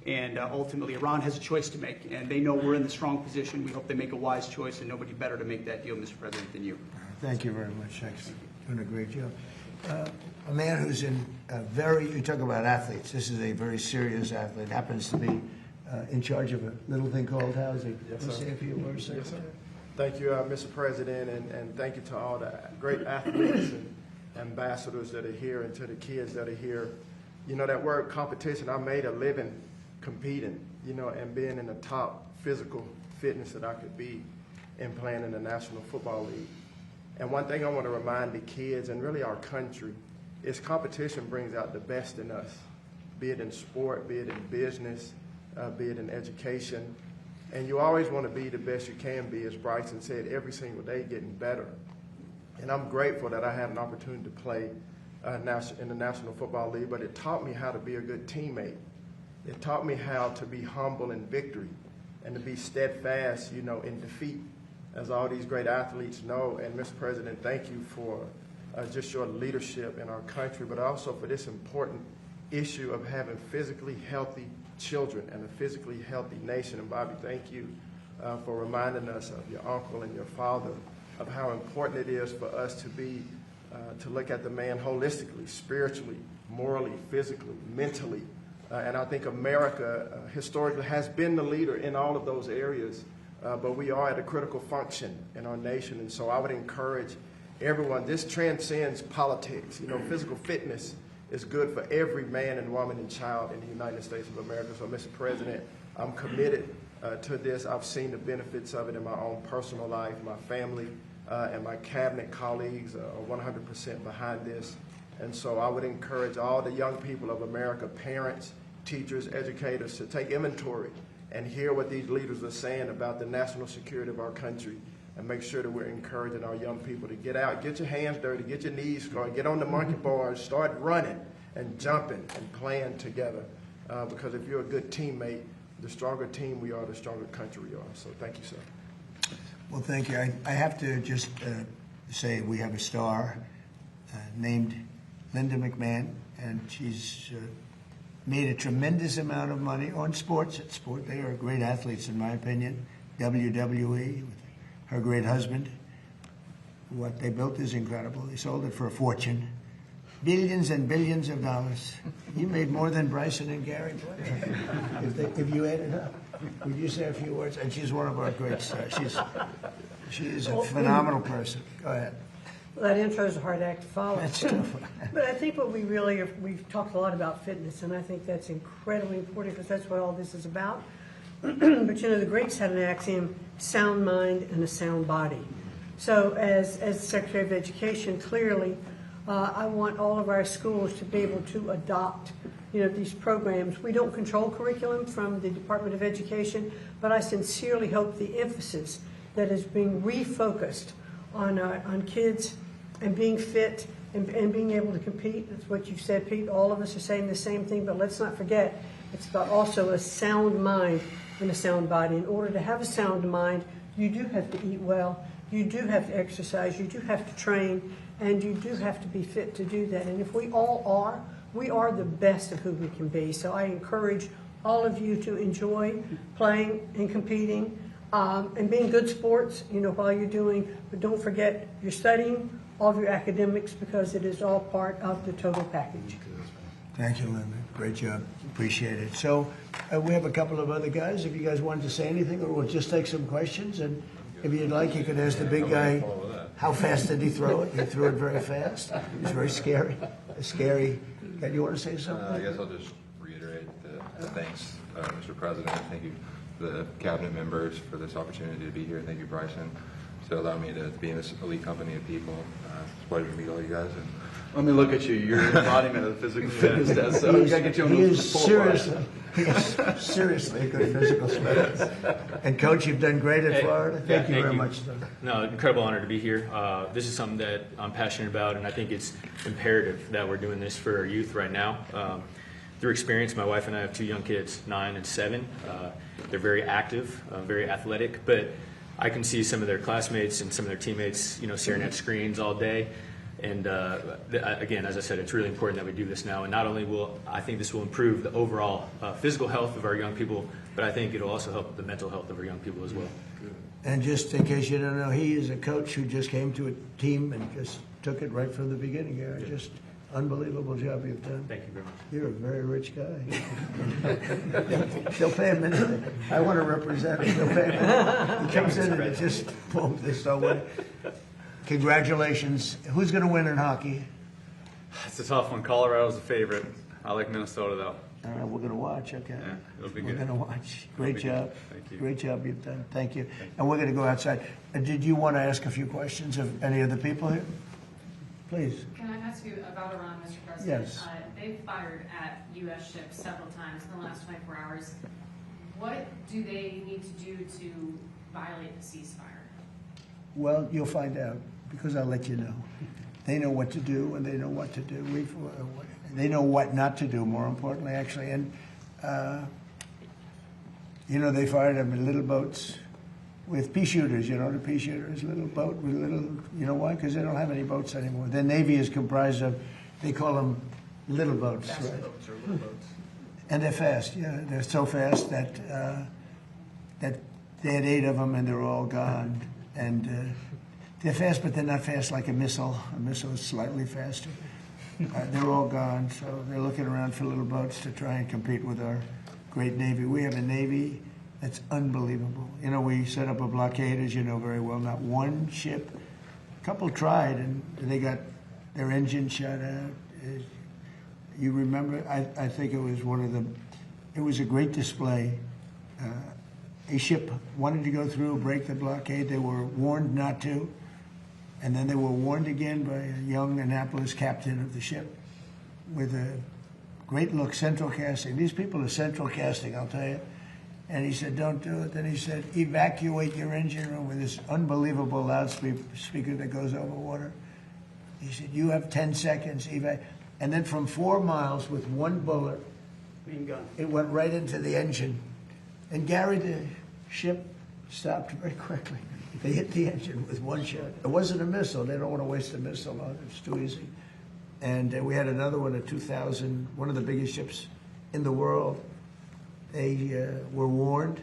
Speaker 5: And ultimately, Iran has a choice to make, and they know we're in the strong position. We hope they make a wise choice, and nobody better to make that deal, Mr. President, than you.
Speaker 1: Thank you very much. Thanks. Doing a great job. A man who's in you talk about athletes. This is a very serious athlete. Happens to be in charge of a little thing called housing.
Speaker 6: Yes, sir.
Speaker 1: Say a few words, sir.
Speaker 6: Yes, sir. Thank you, Mr. President, and thank you to all the great athletes and ambassadors that are here and to the kids that are here. You know, that word competition, I made a living competing, you know, and being in the top physical fitness that I could be in playing in the National Football League. And one thing I want to remind the kids and really our country is competition brings out the best in us, be it in sport, be it in business, be it in education. And you always want to be the best you can be, as Bryson said, every single day getting better. And I'm grateful that I had an opportunity to play in the National Football League, but it taught me how to be a good teammate. It taught me how to be humble in victory and to be steadfast, you know, in defeat, as all these great athletes know. And Mr. President, thank you for just your leadership in our country, but also for this important issue of having physically healthy children and a physically healthy nation. And Bobby, thank you for reminding us of your uncle and your father, of how important it is for us to look at the man holistically, spiritually, morally, physically, mentally, And I think America historically has been the leader in all of those areas, but we are at a critical function in our nation. And so I would encourage everyone, this transcends politics. You know, physical fitness is good for every man and woman and child in the United States of America. So, Mr. President, I'm committed to this. I've seen the benefits of it in my own personal life. My family and my cabinet colleagues are 100% behind this. And so I would encourage all the young people of America, parents, teachers, educators, to take inventory and hear what these leaders are saying about the national security of our country, and make sure that we're encouraging our young people to get out, get your hands dirty, get your knees going, get on the monkey bars, start running and jumping and playing together. Because if you're a good teammate, the stronger team we are, the stronger country we are. So thank you, sir.
Speaker 1: Well, thank you. I have to just say we have a star named Linda McMahon, and she's made a tremendous amount of money on sports. At sport, they are great athletes, in my opinion. WWE, with her great husband. What they built is incredible. They sold it for a fortune. Billions and billions of dollars. You made more than Bryson and Gary played. If you add it up. Would you say a few words? And she's one of our great stars. She is a phenomenal person. Go ahead.
Speaker 7: Well, that intro is a hard act to follow.
Speaker 1: That's tough.
Speaker 7: But I think what we've talked a lot about fitness, and I think that's incredibly important because that's what all this is about. But you know, the Greeks had an axiom: sound mind and a sound body. So as Secretary of Education, clearly, I want all of our schools to be able to adopt, you know, these programs. We don't control curriculum from the Department of Education, but I sincerely hope the emphasis that is being refocused on kids and being fit and being able to compete. That's what you've said, Pete. All of us are saying the same thing, but let's not forget, it's about also a sound mind and a sound body. In order to have a sound mind, you do have to eat well, you do have to exercise, you do have to train, and you do have to be fit to do that. And if we all are, we are the best of who we can be. So I encourage all of you to enjoy playing and competing and being good sports, you know, while you're doing, but don't forget you're studying all of your academics because it is all part of the total package.
Speaker 1: Thank you, Linda. Great job. Appreciate it. So we have a couple of other guys. If you guys wanted to say anything, or we'll just take some questions. And if you'd like, you could ask the big guy, how fast did he throw it? He threw it very fast. It was very scary. Scary. You want to say something?
Speaker 8: I guess I'll just reiterate the thanks, Mr. President. Thank you, the cabinet members, for this opportunity to be here. Thank you, Bryson, to allow me to be in this elite company of people. It's a pleasure to meet all you guys. And
Speaker 2: Let me look at you. You're an embodiment of the physical fitness test, so we got to get you on
Speaker 1: He
Speaker 2: the
Speaker 1: is seriously a good physical specialist. And Coach, you've done great at Florida. Thank you very much.
Speaker 9: No, incredible honor to be here. This is something that I'm passionate about, and I think it's imperative that we're doing this for our youth right now. Through experience, my wife and I have two young kids, 9 and 7. They're very active, very athletic, but I can see some of their classmates and some of their teammates, you know, staring at screens all day. And again, as I said, it's really important that we do this now. And not only will I think this will improve the overall physical health of our young people, but I think it'll also help the mental health of our young people as well.
Speaker 1: And just in case you don't know, he is a coach who just came to a team and just took it right from the beginning, Gary. Just unbelievable job you've done.
Speaker 9: Thank you very much.
Speaker 1: You're a very rich guy. They'll pay him anything. I want to represent him. They'll pay him anything. He comes in and it just, boom, they start winning. Congratulations. Who's going to win in hockey?
Speaker 10: It's a tough one. Colorado's the favorite. I like Minnesota, though.
Speaker 1: All right, we're going to watch, okay?
Speaker 10: Yeah, it'll be
Speaker 1: We're
Speaker 10: good.
Speaker 1: going to watch. Great job.
Speaker 10: Thank you.
Speaker 1: Great job you've done. Thank you. And we're going to go outside. Did you want to ask a few questions of any of the people here? Please.
Speaker 11: Can I ask you about Iran, Mr. President?
Speaker 1: Yes.
Speaker 11: They've fired at U.S. ships several times in the last 24 hours. What do they need to do to violate the ceasefire?
Speaker 1: Well, you'll find out because I'll let you know. They know what to do and they know what to do. They know what not to do, more importantly, actually. And, you know, they fired them in little boats with pea shooters, you know, the pea shooters, little boat with little, you know why? Because they don't have any boats anymore. Their Navy is comprised of, they call them little boats.
Speaker 5: Fast
Speaker 1: right?
Speaker 5: boats or little boats.
Speaker 1: And they're fast, yeah. They're so fast that that they had 8 of them and they're all gone. And they're fast, but they're not fast like a missile. A missile is slightly faster. They're all gone, so they're looking around for little boats to try and compete with our great Navy. We have a Navy that's unbelievable. You know, we set up a blockade, as you know very well. Not one ship. A couple tried, and they got their engine shut out. You remember? I think it was one of the. It was a great display. A ship wanted to go through, break the blockade. They were warned not to, and then they were warned again by a young Annapolis captain of the ship with a great look, central casting. These people are central casting, I'll tell you. And he said, don't do it. Then he said, evacuate your engine room with this unbelievable loudspeaker that goes over water. He said, you have 10 seconds. And then from 4 miles with one bullet,
Speaker 5: Main gun.
Speaker 1: it went right into the engine. And Gary, the ship stopped very quickly. They hit the engine with one shot. It wasn't a missile. They don't want to waste a missile on it. It's too easy. And we had another one at 2000, one of the biggest ships in the world. They were warned,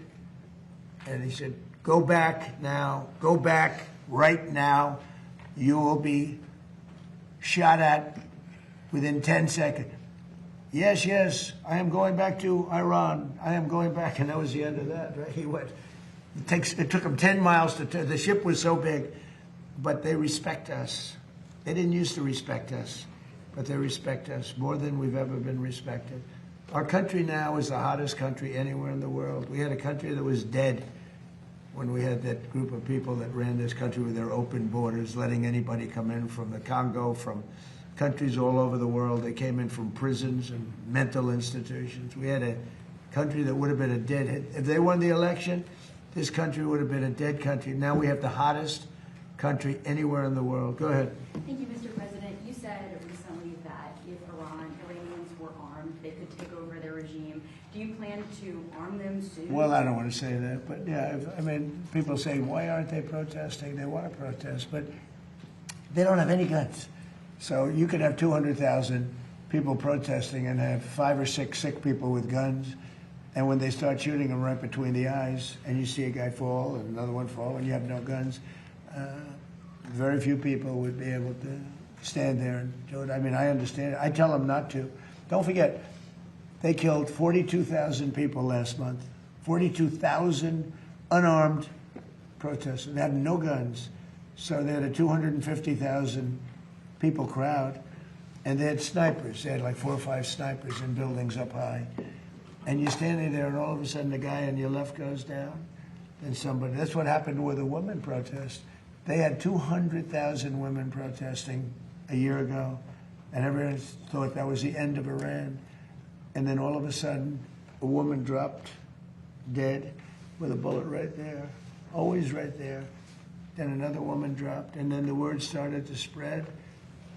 Speaker 1: and he said, go back now, go back right now. You will be shot at within 10 seconds. Yes, yes, I am going back to Iran. I am going back. And that was the end of that, right? He went. It took him 10 miles to turn. The ship was so big, but they respect us. They didn't used to respect us, but they respect us more than we've ever been respected. Our country now is the hottest country anywhere in the world. We had a country that was dead when we had that group of people that ran this country with their open borders, letting anybody come in from the Congo, from countries all over the world. They came in from prisons and mental institutions. We had a country that would have been a dead. If they won the election, this country would have been a dead country. Now we have the hottest country anywhere in the world. Go ahead.
Speaker 12: Thank you, Mr. President. You said recently that if Iranians were armed, they could take over their regime. Do you plan to arm them soon?
Speaker 1: Well, I don't want to say that, but yeah, I mean, people say, why aren't they protesting? They want to protest, but they don't have any guns. So you could have 200,000 people protesting and have 5 or 6 sick people with guns. And when they start shooting them right between the eyes, and you see a guy fall and another one fall, and you have no guns, very few people would be able to stand there and do it. I mean, I understand it. I tell them not to. Don't forget, they killed 42,000 people last month. 42,000 unarmed protesters. They have no guns. So they had a 250,000 people crowd, and they had snipers. They had like 4 or 5 snipers in buildings up high. And you're standing there, and all of a sudden the guy on your left goes down, and somebody. That's what happened with a women protest. They had 200,000 women protesting a year ago, and everyone thought that was the end of Iran. And then all of a sudden, a woman dropped dead with a bullet right there, always right there. Then another woman dropped, and then the word started to spread,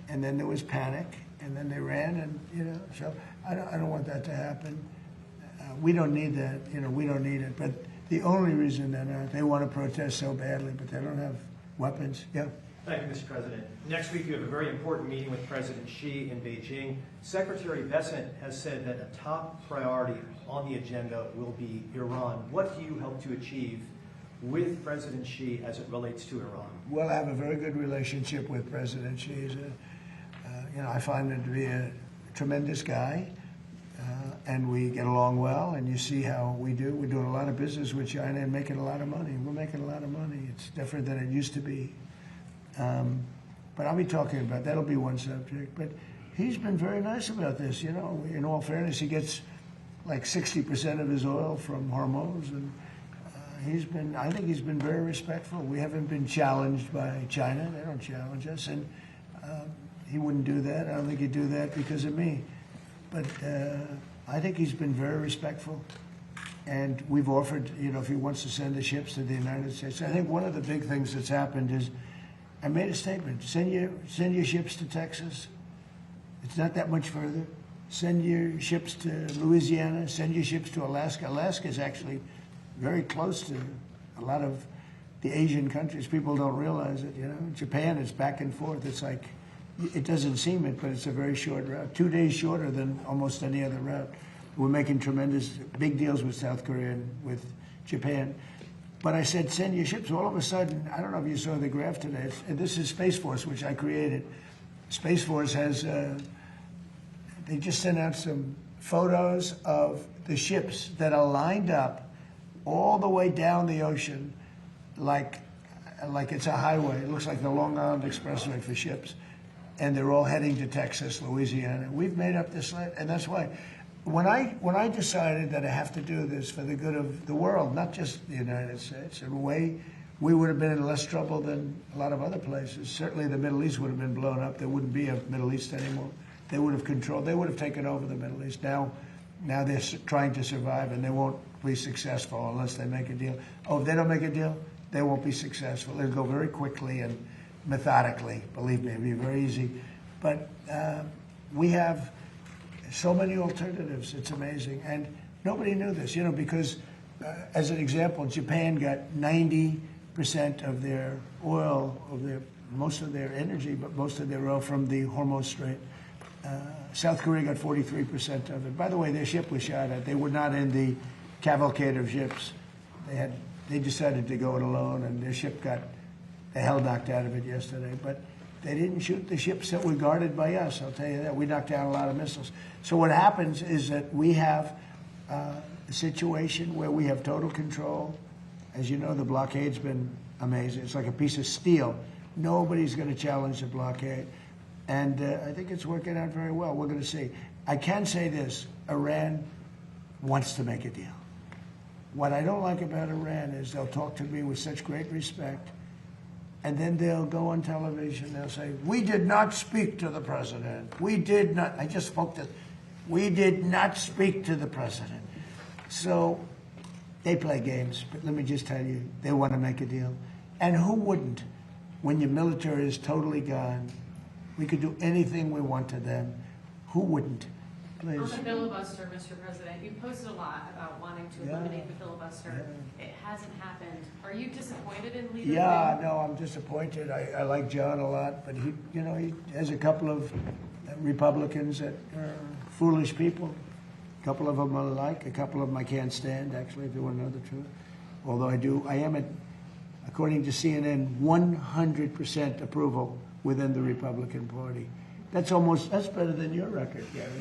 Speaker 1: and then there was panic, and then they ran, and so I don't want that to happen. We don't need that, we don't need it. But the only reason that they want to protest so badly, but they don't have weapons. Yeah.
Speaker 13: Thank you, Mr. President. Next week, you have a very important meeting with President Xi in Beijing. Secretary Bessent has said that a top priority on the agenda will be Iran. What do you hope to achieve with President Xi as it relates to Iran?
Speaker 1: Well, I have a very good relationship with President Xi. He's I find him to be a tremendous guy, and we get along well, and you see how we do. We're doing a lot of business with China and making a lot of money. We're making a lot of money. It's different than it used to be. But I'll be talking about that'll be one subject. But he's been very nice about this. In all fairness, he gets like 60% of his oil from Hormuz, and I think he's been very respectful. We haven't been challenged by China. They don't challenge us, and he wouldn't do that. I don't think he'd do that because of me. But I think he's been very respectful. And we've offered, if he wants to send the ships to the United States. I think one of the big things that's happened is I made a statement. Send your ships to Texas. It's not that much further. Send your ships to Louisiana. Send your ships to Alaska. Alaska is actually very close to a lot of the Asian countries. People don't realize it. Japan is back and forth. It's like, it doesn't seem it, but it's a very short route. 2 days shorter than almost any other route. We're making tremendous, big deals with South Korea and with Japan. But I said, send your ships. All of a sudden, I don't know if you saw the graph today. This is Space Force, which I created. Space Force has They just sent out some photos of the ships that are lined up all the way down the ocean like it's a highway. It looks like the Long Island Expressway for ships. And they're all heading to Texas, Louisiana. We've made up this list, and that's why when I decided that I have to do this for the good of the world, not just the United States, in a way, we would have been in less trouble than a lot of other places. Certainly the Middle East would have been blown up. There wouldn't be a Middle East anymore. They would have taken over the Middle East. Now they're trying to survive, and they won't be successful unless they make a deal. Oh, if they don't make a deal, they won't be successful. They'll go very quickly and methodically. Believe me, it'll be very easy. But we have so many alternatives. It's amazing. And nobody knew this, because as an example, Japan got 90% of their oil, most of their energy, but most of their oil from the Hormuz Strait. South Korea got 43% of it. By the way, their ship was shot at. They were not in the cavalcade of ships. They decided to go it alone, and their ship got the hell knocked out of it yesterday. But they didn't shoot the ships that were guarded by us, I'll tell you that. We knocked down a lot of missiles. So what happens is that we have a situation where we have total control. As you know, the blockade's been amazing. It's like a piece of steel. Nobody's going to challenge the blockade. And I think it's working out very well. We're going to see. I can say this. Iran wants to make a deal. What I don't like about Iran is they'll talk to me with such great respect, and then they'll go on television. They'll say, "We did not speak to the president. We did not." I just spoke to. We did not speak to the president. So they play games. But let me just tell you, they want to make a deal. And who wouldn't? When your military is totally gone, we could do anything we want to them. Who wouldn't? Please.
Speaker 11: On the filibuster, Mr. President, you posted a lot about wanting to eliminate the filibuster. It hasn't happened. Are you disappointed in Leader
Speaker 1: Yeah,
Speaker 11: Wynn?
Speaker 1: no, I'm disappointed. I like John a lot, but he has a couple of Republicans that are foolish people. A couple of them I like, a couple of them I can't stand, actually, if you want to know the truth. Although I am, according to CNN, 100% approval within the Republican Party. That's better than your record, Gary.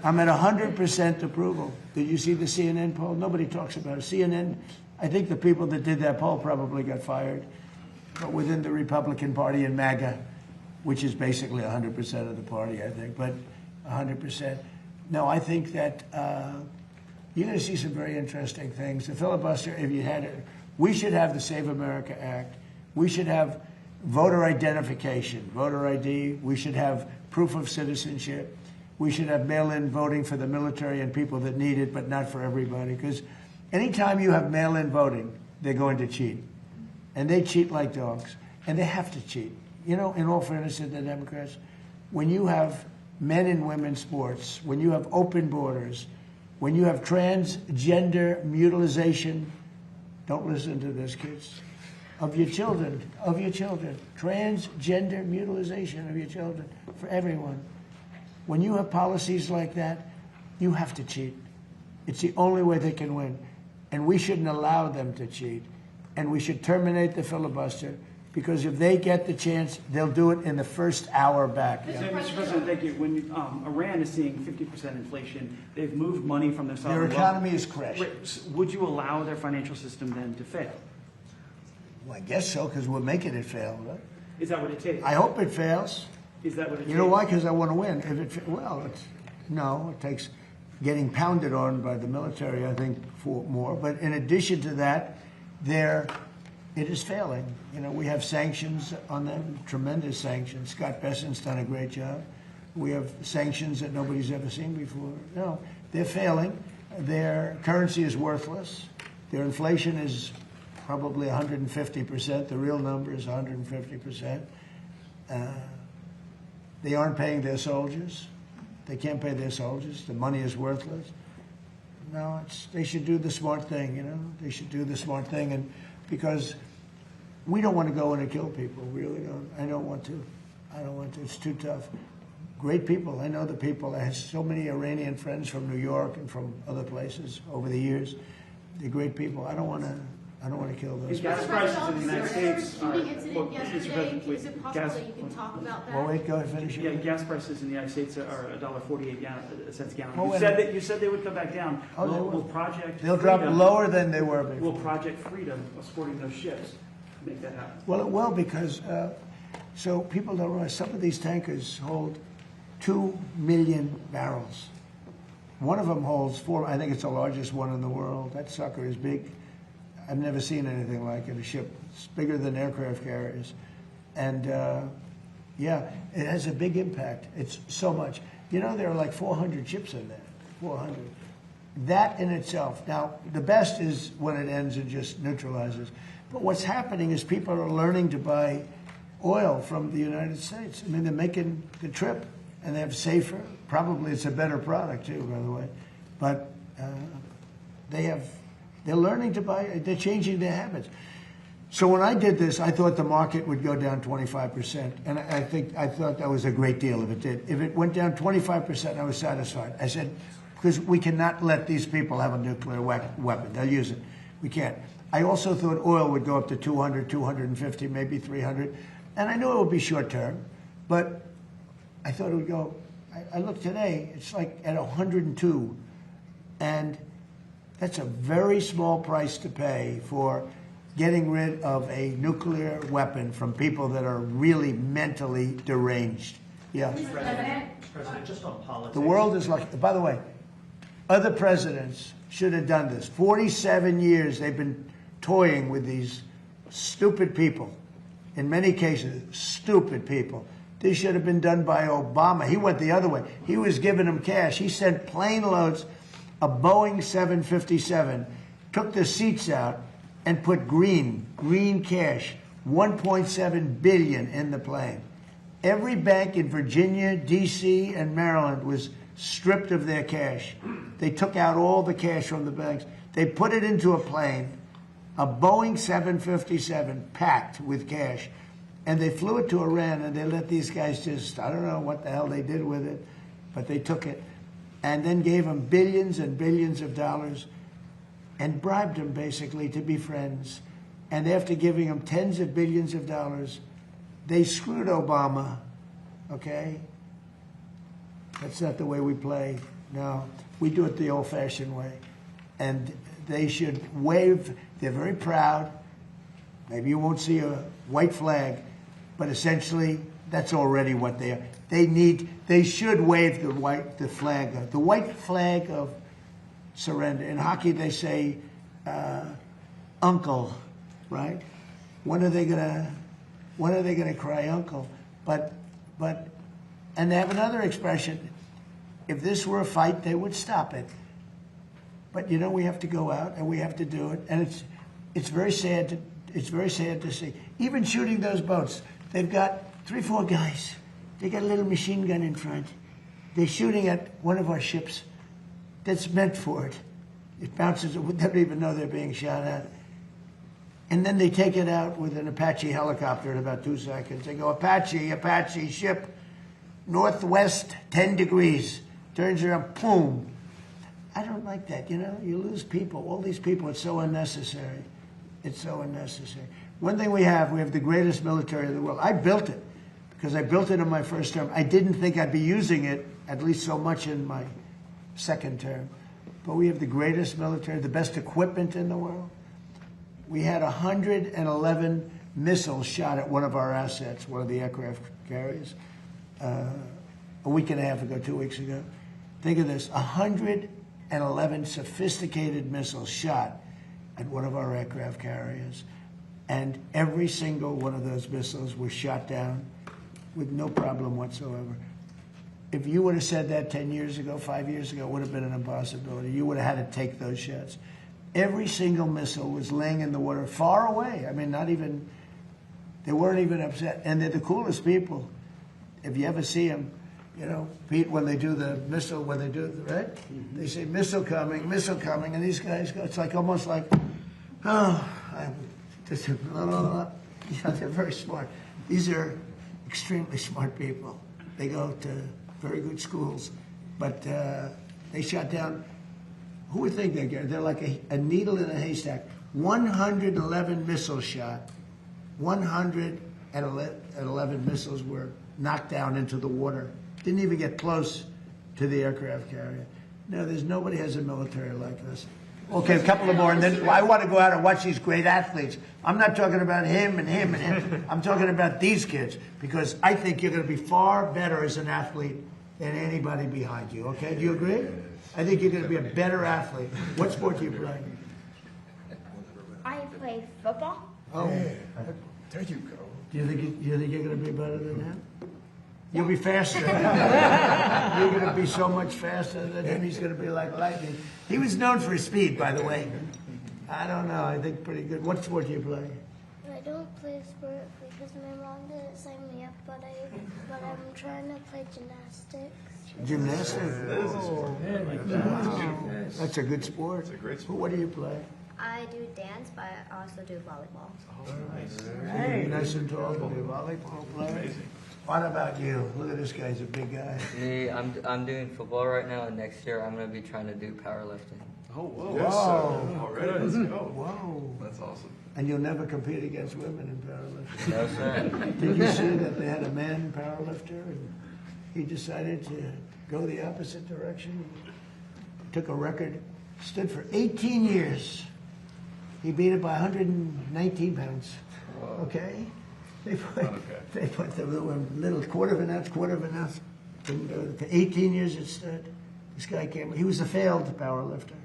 Speaker 1: I'm at 100% approval. Did you see the CNN poll? Nobody talks about it. CNN, I think the people that did that poll probably got fired. But within the Republican Party and MAGA, which is basically 100% of the party, I think, but 100%. No, I think that you're going to see some very interesting things. The filibuster, if you had it, we should have the Save America Act. We should have voter identification, voter ID. We should have proof of citizenship. We should have mail-in voting for the military and people that need it, but not for everybody. Because anytime you have mail-in voting, they're going to cheat. And they cheat like dogs. And they have to cheat. In all fairness to the Democrats, when you have men and women sports, when you have open borders, when you have transgender mutilization, don't listen to this, kids, of your children, transgender mutilization of your children for everyone. When you have policies like that, you have to cheat. It's the only way they can win. And we shouldn't allow them to cheat. And we should terminate the filibuster, because if they get the chance, they'll do it in the first hour back.
Speaker 5: So, Mr. President, thank you. When Iran is seeing 50% inflation, they've moved money from their sovereign
Speaker 1: Their economy is crashed.
Speaker 5: Would you allow their financial system then to fail?
Speaker 1: Well, I guess so, because we're making it fail, right?
Speaker 5: Is that what it takes?
Speaker 1: I hope it fails.
Speaker 5: Is that what it takes?
Speaker 1: You know why? Because I want to win. It takes getting pounded on by the military, I think, for more. But in addition to that, it is failing. We have sanctions on them, tremendous sanctions. Scott Bessent's done a great job. We have sanctions that nobody's ever seen before. No, they're failing. Their currency is worthless. Their inflation is probably 150%. The real number is 150%. They aren't paying their soldiers. They can't pay their soldiers. The money is worthless. No, they should do the smart thing, They should do the smart thing. And because we don't want to go in and kill people. We really don't. I don't want to. It's too tough. Great people. I know the people. I have so many Iranian friends from New York and from other places over the years. They're great people. I don't want to I don't want to kill those.
Speaker 5: Is gas prices in the United States are...
Speaker 14: Shooting incident yesterday,
Speaker 5: wait,
Speaker 14: is it possible
Speaker 5: gas-
Speaker 14: that you can talk about that?
Speaker 1: Well, wait, go ahead, finish
Speaker 5: Yeah,
Speaker 1: it.
Speaker 5: gas prices in the United States are $1.48 cents a gallon.
Speaker 1: Oh,
Speaker 5: You said they would come back down.
Speaker 1: Oh, they will.
Speaker 5: Will Project
Speaker 1: They'll drop
Speaker 5: Freedom-
Speaker 1: lower than they were before.
Speaker 5: Will Project Freedom, supporting those ships, make that happen?
Speaker 1: Well, it will because, so people don't realize some of these tankers hold 2 million barrels. One of them holds 4, I think it's the largest one in the world. That sucker is big. I've never seen anything like it, a ship. It's bigger than aircraft carriers. And yeah, it has a big impact. It's so much. You know, there are like 400 ships in there, 400. That in itself. Now, the best is when it ends and just neutralizes. But what's happening is people are learning to buy oil from the United States. I mean, they're making the trip, and they have safer. Probably it's a better product too, by the way. But they're learning to buy. They're changing their habits. So when I did this, I thought the market would go down 25%, and I thought that was a great deal if it did. If it went down 25%, I was satisfied. I said, because we cannot let these people have a nuclear weapon. They'll use it. We can't. I also thought oil would go up to 200, 250, maybe 300, and I knew it would be short term, but I thought it would go. I looked today; it's like at 102, and that's a very small price to pay for getting rid of a nuclear weapon from people that are really mentally deranged. Yeah.
Speaker 13: President, just on politics.
Speaker 1: The world is like, by the way, other presidents should have done this. 47 years they've been toying with these stupid people. In many cases, stupid people. This should have been done by Obama. He went the other way. He was giving them cash. He sent plane loads of Boeing 757, took the seats out, and put green cash, $1.7 billion in the plane. Every bank in Virginia, D.C., and Maryland was stripped of their cash. They took out all the cash from the banks. They put it into a plane, a Boeing 757 packed with cash, and they flew it to Iran, and they let these guys just, I don't know what the hell they did with it, but they took it and then gave them billions and billions of dollars and bribed them basically to be friends. And after giving them tens of billions of dollars, they screwed Obama, okay? That's not the way we play. No, we do it the old-fashioned way. And they should wave. They're very proud. Maybe you won't see a white flag, but essentially that's already what they are. They should wave the white flag of surrender. In hockey, they say, "Uncle," right? When are they gonna cry uncle? But, and they have another expression. If this were a fight, they would stop it. But you know, we have to go out and we have to do it, and it's very sad. It's very sad to see. Even shooting those boats, they've got 3, 4 guys. They got a little machine gun in front. They're shooting at one of our ships that's meant for it. It bounces. They don't even know they're being shot at. And then they take it out with an Apache helicopter in about 2 seconds. They go, Apache, ship, northwest 10 degrees. Turns around, boom. I don't like that, you know? You lose people. All these people, it's so unnecessary. It's so unnecessary. One thing we have the greatest military in the world. I built it because I built it in my first term. I didn't think I'd be using it, at least so much in my second term. But we have the greatest military, the best equipment in the world. We had 111 missiles shot at one of our assets, one of the aircraft carriers, a week and a half ago, 2 weeks ago. Think of this, 111 sophisticated missiles shot at one of our aircraft carriers. And every single one of those missiles was shot down with no problem whatsoever. If you would have said that 10 years ago, 5 years ago, it would have been an impossibility. You would have had to take those shots. Every single missile was laying in the water far away. I mean, they weren't even upset. And they're the coolest people. If you ever see them, you know, Pete, when they do the missile, right? They say, missile coming, and these guys go, it's like almost like, I'm just, you know, they're very smart. These are extremely smart people. They go to very good schools, but they shot down, who would think they're like a needle in a haystack. 111 missiles shot. 111 missiles were knocked down into the water. Didn't even get close to the aircraft carrier. No, there's nobody has a military like this. Okay, a couple of more, and then I want to go out and watch these great athletes. I'm not talking about him and him and him. I'm talking about these kids, because I think you're going to be far better as an athlete than anybody behind you, okay? Do you agree? I think you're going to be a better athlete. What sport do you play?
Speaker 14: I play football.
Speaker 1: Oh, there you go. Do you think you're going to be better than him? You'll be faster. You're going to be so much faster than him. He's going to be like lightning. He was known for his speed, by the way. I don't know. I think pretty good. What sport do you play?
Speaker 14: I don't play sport because my mom didn't sign me up, but I'm trying to play gymnastics.
Speaker 1: Gymnastics? Oh, wow. That's a good sport. It's a great sport. What do you play?
Speaker 14: I do dance, but I also do volleyball.
Speaker 1: Hey, nice and tall to be a volleyball player. What about you? Look at this guy. He's a big guy.
Speaker 15: Me, I'm doing football right now, and next year I'm going to be trying to do powerlifting.
Speaker 2: Oh, whoa.
Speaker 1: Yes,
Speaker 2: Whoa. Already, let's go.
Speaker 1: Whoa.
Speaker 2: That's awesome.
Speaker 1: And you'll never compete against women in powerlifting.
Speaker 15: No, sir.
Speaker 1: Did you see that they had a man powerlifter and he decided to go the opposite direction? He took a record, stood for 18 years. He beat it by 119 pounds. Okay? They put the little quarter of an ounce. For 18 years it stood. This guy came, he was a failed powerlifter.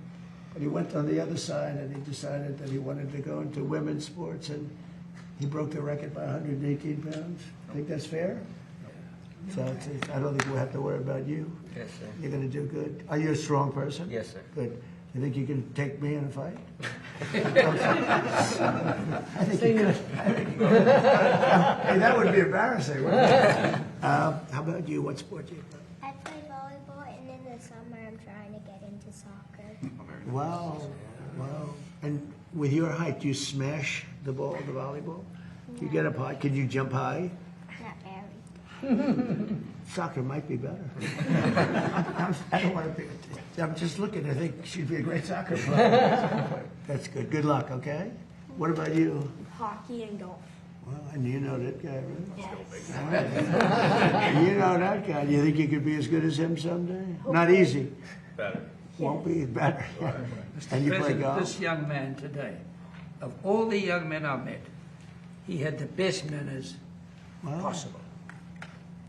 Speaker 1: But he went on the other side and he decided that he wanted to go into women's sports, and he broke the record by 118 pounds. Think that's fair? So I don't think we'll have to worry about you.
Speaker 15: Yes, sir.
Speaker 1: You're going to do good. Are you a strong person?
Speaker 15: Yes, sir.
Speaker 1: Good. You think you can take me in a fight? I think you could. Hey, that would be embarrassing, wouldn't it? How about you? What sport do you play?
Speaker 14: I play volleyball, and in the summer I'm trying to get into soccer.
Speaker 1: Wow. Wow. And with your height, do you smash the ball, the volleyball? You get up high. Can you jump high?
Speaker 14: Not very.
Speaker 1: Soccer might be better. I don't want to be. I'm just looking. I think she'd be a great soccer player. That's good. Good luck, okay? What about you?
Speaker 14: Hockey and golf.
Speaker 1: Well, and you know that guy, right?
Speaker 14: Yes.
Speaker 1: You know that guy. Do you think you could be as good as him someday? Not easy.
Speaker 10: Better.
Speaker 1: Won't be better. And you play
Speaker 3: President,
Speaker 1: golf?
Speaker 3: this young man today, of all the young men I met, he had the best manners possible.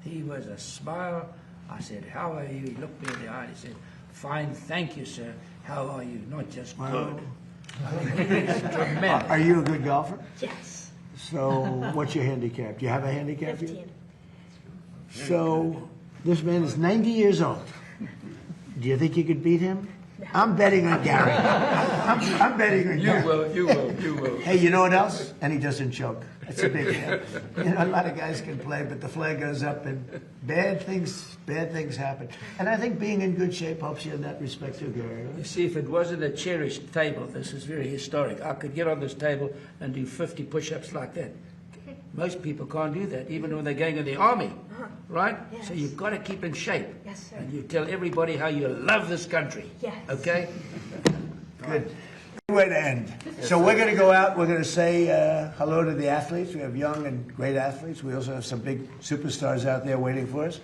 Speaker 3: He was a smile. I said, "How are you?" He looked me in the eye and he said, "Fine, thank you, sir. How are you?" Not just good. Tremendous.
Speaker 1: Are you a good golfer?
Speaker 14: Yes.
Speaker 1: So, what's your handicap? Do you have a handicap?
Speaker 14: 15.
Speaker 1: So, this man is 90 years old. Do you think you could beat him? I'm betting on Gary. I'm betting on Gary.
Speaker 3: You will.
Speaker 1: Hey, you know what else? And he doesn't choke. That's a big deal. You know, a lot of guys can play, but the flag goes up and bad things happen. And I think being in good shape helps you in that respect too, Gary.
Speaker 3: You see, if it wasn't a cherished table, this is very historic. I could get on this table and do 50 push-ups like that. Most people can't do that, even when they're going in the army, right?
Speaker 14: Yes.
Speaker 3: So you've got to keep in shape.
Speaker 14: Yes, sir.
Speaker 3: And you tell everybody how you love this country.
Speaker 14: Yes.
Speaker 1: Okay? Good. Good way to end. So we're going to go out. We're going to say hello to the athletes. We have young and great athletes. We also have some big superstars out there waiting for us.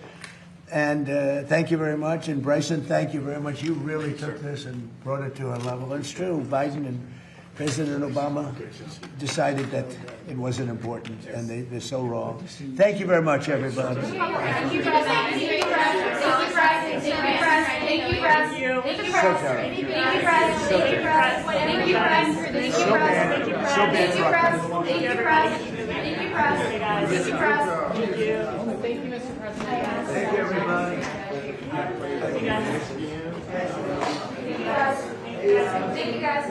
Speaker 1: And thank you very much. And Bryson, thank you very much. You really took this and brought it to a level. And it's true. Biden and President Obama decided that it wasn't important, and they're so wrong. Thank you very much, everybody.
Speaker 11: Thank you, President. Thank you, President. Thank you, President. Thank you, President. Thank you, President. Thank you, President. Thank you, President. Thank you, President. Thank you, President. Thank you, President. Thank you, President. Thank you, President. Thank you, President. Thank you, President. Thank you, President. Thank you. Thank you, Mr. President.
Speaker 1: Thank you, everybody.
Speaker 11: Thank you, guys. Thank you, guys. Thank you, guys.